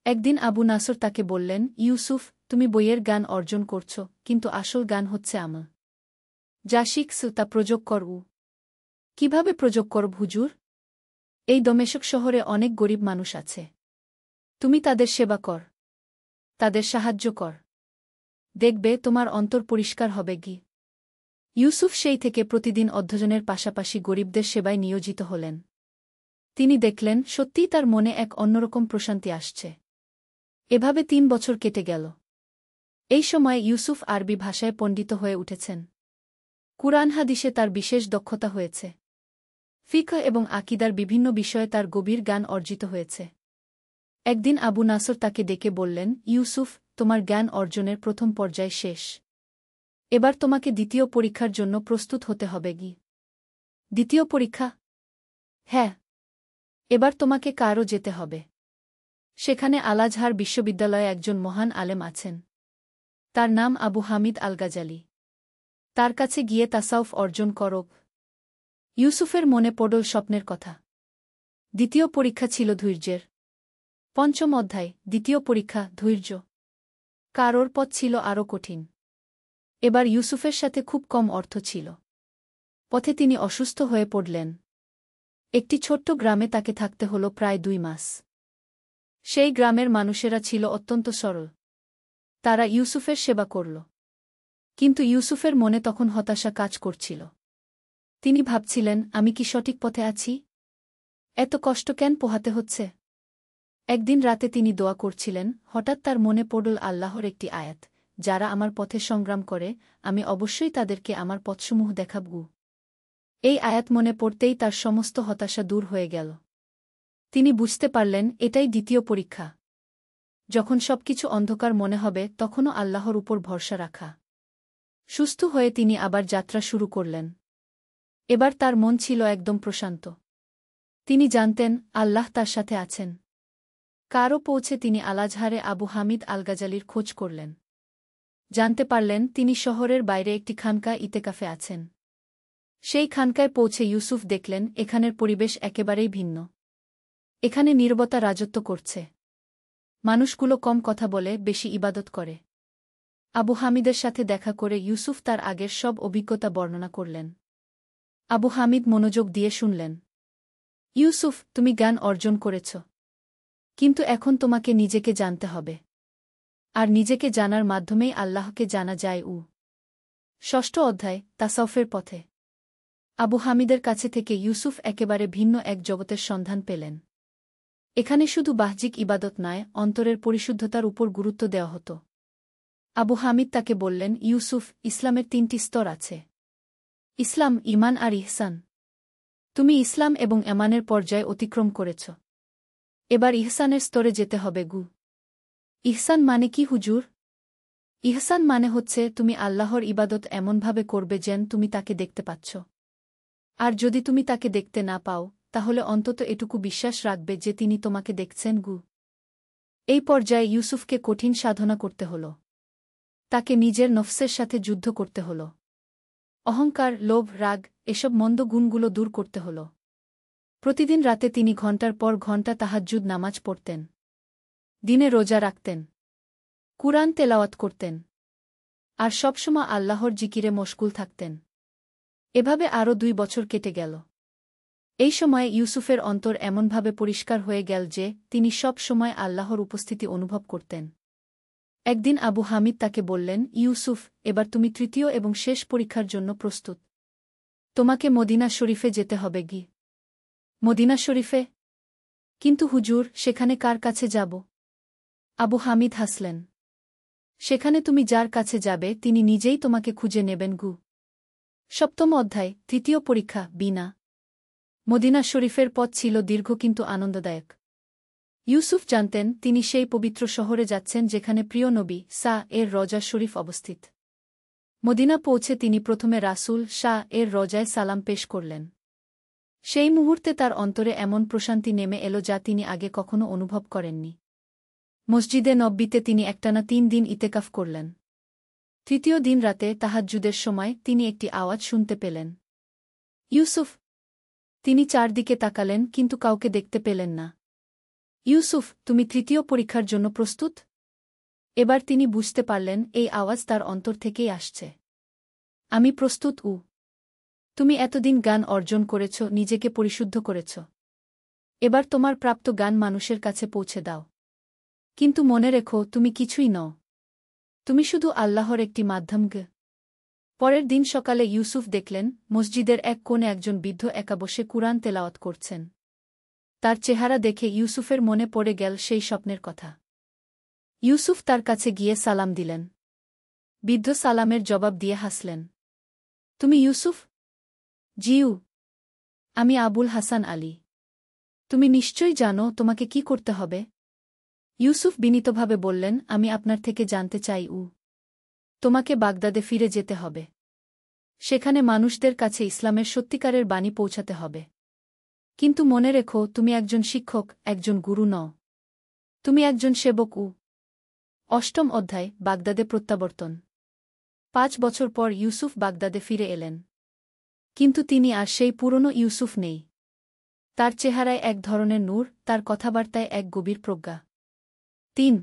একদিন আবু নাসর তাকে বললেন, ইউসুফ, তুমি বইয়ের জ্ঞান অর্জন করছ, কিন্তু আসল জ্ঞান হচ্ছে আমল। যা শিখছ তা প্রয়োগ করব। কিভাবে প্রয়োগ করব হুজুর? এই দমেশক শহরে অনেক গরিব মানুষ আছে। তুমি তাদের সেবা কর, তাদের সাহায্য কর। দেখবে তোমার অন্তর পরিষ্কার হবে। ইউসুফ সেই থেকে প্রতিদিন অধ্যয়নের পাশাপাশি গরিবদের সেবায় নিয়োজিত হলেন। তিনি দেখলেন সত্যিই তার মনে এক অন্যরকম প্রশান্তি আসছে। এভাবে 3 বছর কেটে গেল। এই সময় ইউসুফ আরবি ভাষায় পণ্ডিত হয়ে উঠেছেন। কুরআন হাদিসে তার বিশেষ দক্ষতা হয়েছে। ফিকহ এবং আকীদার বিভিন্ন বিষয়ে তার গভীর জ্ঞান অর্জিত হয়েছে। একদিন আবু নাসর তাকে ডেকে বললেন, ইউসুফ, তোমার জ্ঞান অর্জনের প্রথম পর্যায় শেষ। এবার তোমাকে দ্বিতীয় পরীক্ষার জন্য প্রস্তুত হতে হবে। দ্বিতীয় পরীক্ষা? হ্যাঁ। এবার তোমাকে কায়রো যেতে হবে। সেখানে আল-আজহার বিশ্ববিদ্যালয়ে একজন মহান আলেম আছেন। তার নাম আবু হামিদ আল গাজালি। তার কাছে গিয়ে তাসাউফ অর্জন করো। ইউসুফের মনে পড়ল স্বপ্নের কথা। দ্বিতীয় পরীক্ষা ছিল ধৈর্যের। পঞ্চম অধ্যায়, দ্বিতীয় পরীক্ষা, ধৈর্য। কারোর পথ ছিল আরও কঠিন। এবার ইউসুফের সাথে খুব কম অর্থ ছিল। পথে তিনি অসুস্থ হয়ে পড়লেন। একটি ছোট্ট গ্রামে তাকে থাকতে হল প্রায় 2 মাস। সেই গ্রামের মানুষেরা ছিল অত্যন্ত সরল। তারা ইউসুফের সেবা করল। কিন্তু ইউসুফের মনে তখন হতাশা কাজ করছিল। তিনি ভাবছিলেন, আমি কি সঠিক পথে আছি? এত কষ্ট কেন পোহাতে হচ্ছে? একদিন রাতে তিনি দোয়া করছিলেন, হঠাৎ তার মনে পড়ল আল্লাহর একটি আয়াত, যারা আমার পথে সংগ্রাম করে, আমি অবশ্যই তাদেরকে আমার পথসমূহ দেখাব। এই আয়াত মনে পড়তেই তার সমস্ত হতাশা দূর হয়ে গেল। তিনি বুঝতে পারলেন এটাই দ্বিতীয় পরীক্ষা। যখন সবকিছু অন্ধকার মনে হবে তখনও আল্লাহর উপর ভরসা রাখা। সুস্থ হয়ে তিনি আবার যাত্রা শুরু করলেন। এবার তার মন ছিল একদম প্রশান্ত। তিনি জানতেন আল্লাহ তার সাথে আছেন। কারও পৌঁছে তিনি আল-আজহারে আবু হামিদ আল গাজালির খোঁজ করলেন। জানতে পারলেন তিনি শহরের বাইরে একটি খানকা ইতেকাফে আছেন। সেই খানকায় পৌঁছে ইউসুফ দেখলেন এখানের পরিবেশ একেবারেই ভিন্ন। এখানে নীরবতা রাজত্ব করছে। মানুষগুলো কম কথা বলে, বেশি ইবাদত করে। আবু হামিদের সাথে দেখা করে ইউসুফ তার আগের সব অভিজ্ঞতা বর্ণনা করলেন। আবু হামিদ মনোযোগ দিয়ে শুনলেন। ইউসুফ, তুমি জ্ঞান অর্জন করেছ, কিন্তু এখন তোমাকে নিজেকে জানতে হবে। আর নিজেকে জানার মাধ্যমেই আল্লাহকে জানা যায়। ষষ্ঠ অধ্যায়, তাসাউফের পথে। আবু হামিদের কাছে থেকে ইউসুফ একেবারে ভিন্ন এক জগতের সন্ধান পেলেন। এখানে শুধু বাহ্যিক ইবাদত নয়, অন্তরের পরিশুদ্ধতার উপর গুরুত্ব দেওয়া হতো। আবু হামিদ তাকে বললেন, ইউসুফ, ইসলামের 3টি স্তর আছে। ইসলাম, ঈমান আর ইহসান। তুমি ইসলাম এবং ঈমানের পর্যায় অতিক্রম করেছ। এবার ইহসানের স্তরে যেতে হবে। ইহসান মানে কি হুজুর? ইহসান মানে হচ্ছে তুমি আল্লাহর ইবাদত এমনভাবে করবে যেন তুমি তাকে দেখতে পাচ্ছ। আর যদি তুমি তাকে দেখতে না পাও, তাহলে অন্তত এটুকু বিশ্বাস রাখবে যে তিনি তোমাকে দেখছেন। এই পর্যায়ে ইউসুফকে কঠিন সাধনা করতে হল। তাকে নিজের নফসের সাথে যুদ্ধ করতে হল। অহংকার, লোভ, রাগ, এসব মন্দ গুণগুলো দূর করতে হল। প্রতিদিন রাতে তিনি ঘণ্টার পর ঘণ্টা তাহাজ্জুদ নামাজ পড়তেন। দিনে রোজা রাখতেন। কুরআন তেলাওয়াত করতেন। আর সবসময় আল্লাহর জিকিরে মশগুল থাকতেন। এভাবে আরও 2 বছর কেটে গেল। এই সময়ে ইউসুফের অন্তর এমনভাবে পরিষ্কার হয়ে গেল যে তিনি সব সময় আল্লাহর উপস্থিতি অনুভব করতেন। একদিন আবু হামিদ তাকে বললেন, ইউসুফ, এবার তুমি 3য় এবং শেষ পরীক্ষার জন্য প্রস্তুত। তোমাকে মদিনা শরীফে যেতে হবে। মদিনা শরীফে? কিন্তু হুজুর, সেখানে কার কাছে যাব? আবু হামিদ হাসলেন। সেখানে তুমি যার কাছে যাবে তিনি নিজেই তোমাকে খুঁজে নেবেন। সপ্তম অধ্যায়, 3য় পরীক্ষা, বিনা। মদিনা শরীফের পথ ছিল দীর্ঘ কিন্তু আনন্দদায়ক। ইউসুফ জানতেন তিনি সেই পবিত্র শহরে যাচ্ছেন যেখানে প্রিয় নবী এর রওজা শরীফ অবস্থিত। মদিনা পৌঁছে তিনি প্রথমে রাসূল এর রওজায় সালাম পেশ করলেন। সেই মুহূর্তে তার অন্তরে এমন প্রশান্তি নেমে এল যা তিনি আগে কখনো অনুভব করেননি। মসজিদে নববীতে তিনি একটানা 3 দিন ইতেকাফ করলেন। 3য় দিন রাতে তাহাজ্জুদের সময় তিনি একটি আওয়াজ শুনতে পেলেন, ইউসুফ। তিনি চারদিকে তাকালেন কিন্তু কাউকে দেখতে পেলেন না। ইউসুফ, তুমি 3য় পরীক্ষার জন্য প্রস্তুত? এবার তিনি বুঝতে পারলেন এই আওয়াজ তার অন্তর থেকেই আসছে। আমি প্রস্তুত। তুমি এতদিন জ্ঞান অর্জন করেছ, নিজেকে পরিশুদ্ধ করেছ। এবার তোমার প্রাপ্ত জ্ঞান মানুষের কাছে পৌঁছে দাও। কিন্তু মনে রেখো, তুমি কিছুই নও। তুমি শুধু আল্লাহর একটি মাধ্যম। পরের দিন সকালে ইউসুফ দেখলেন মসজিদের এক কোণে একজন বৃদ্ধ একা বসে কুরআন তেলাওয়াত করছেন। তার চেহারা দেখে ইউসুফের মনে পড়ে গেল সেই স্বপ্নের কথা। ইউসুফ তার কাছে গিয়ে সালাম দিলেন। বৃদ্ধ সালামের জবাব দিয়ে হাসলেন। তুমি ইউসুফ? জিউ, আমি আবুল হাসান আলী। তুমি নিশ্চয়ই জানো তোমাকে কি করতে হবে। ইউসুফ বিনীতভাবে বললেন, আমি আপনার থেকে জানতে চাই। তোমাকে বাগদাদে ফিরে যেতে হবে। সেখানে মানুষদের কাছে ইসলামের সত্যিকারের বাণী পৌঁছাতে হবে। কিন্তু মনে রেখো, তুমি একজন শিক্ষক, একজন গুরু নও। তুমি একজন সেবক। অষ্টম অধ্যায়, বাগদাদে প্রত্যাবর্তন। 5 বছর পর ইউসুফ বাগদাদে ফিরে এলেন। কিন্তু তিনি আর সেই পুরনো ইউসুফ নেই। তার চেহারায় এক ধরনের নূর, তার কথাবার্তায় এক গভীর প্রজ্ঞা। 3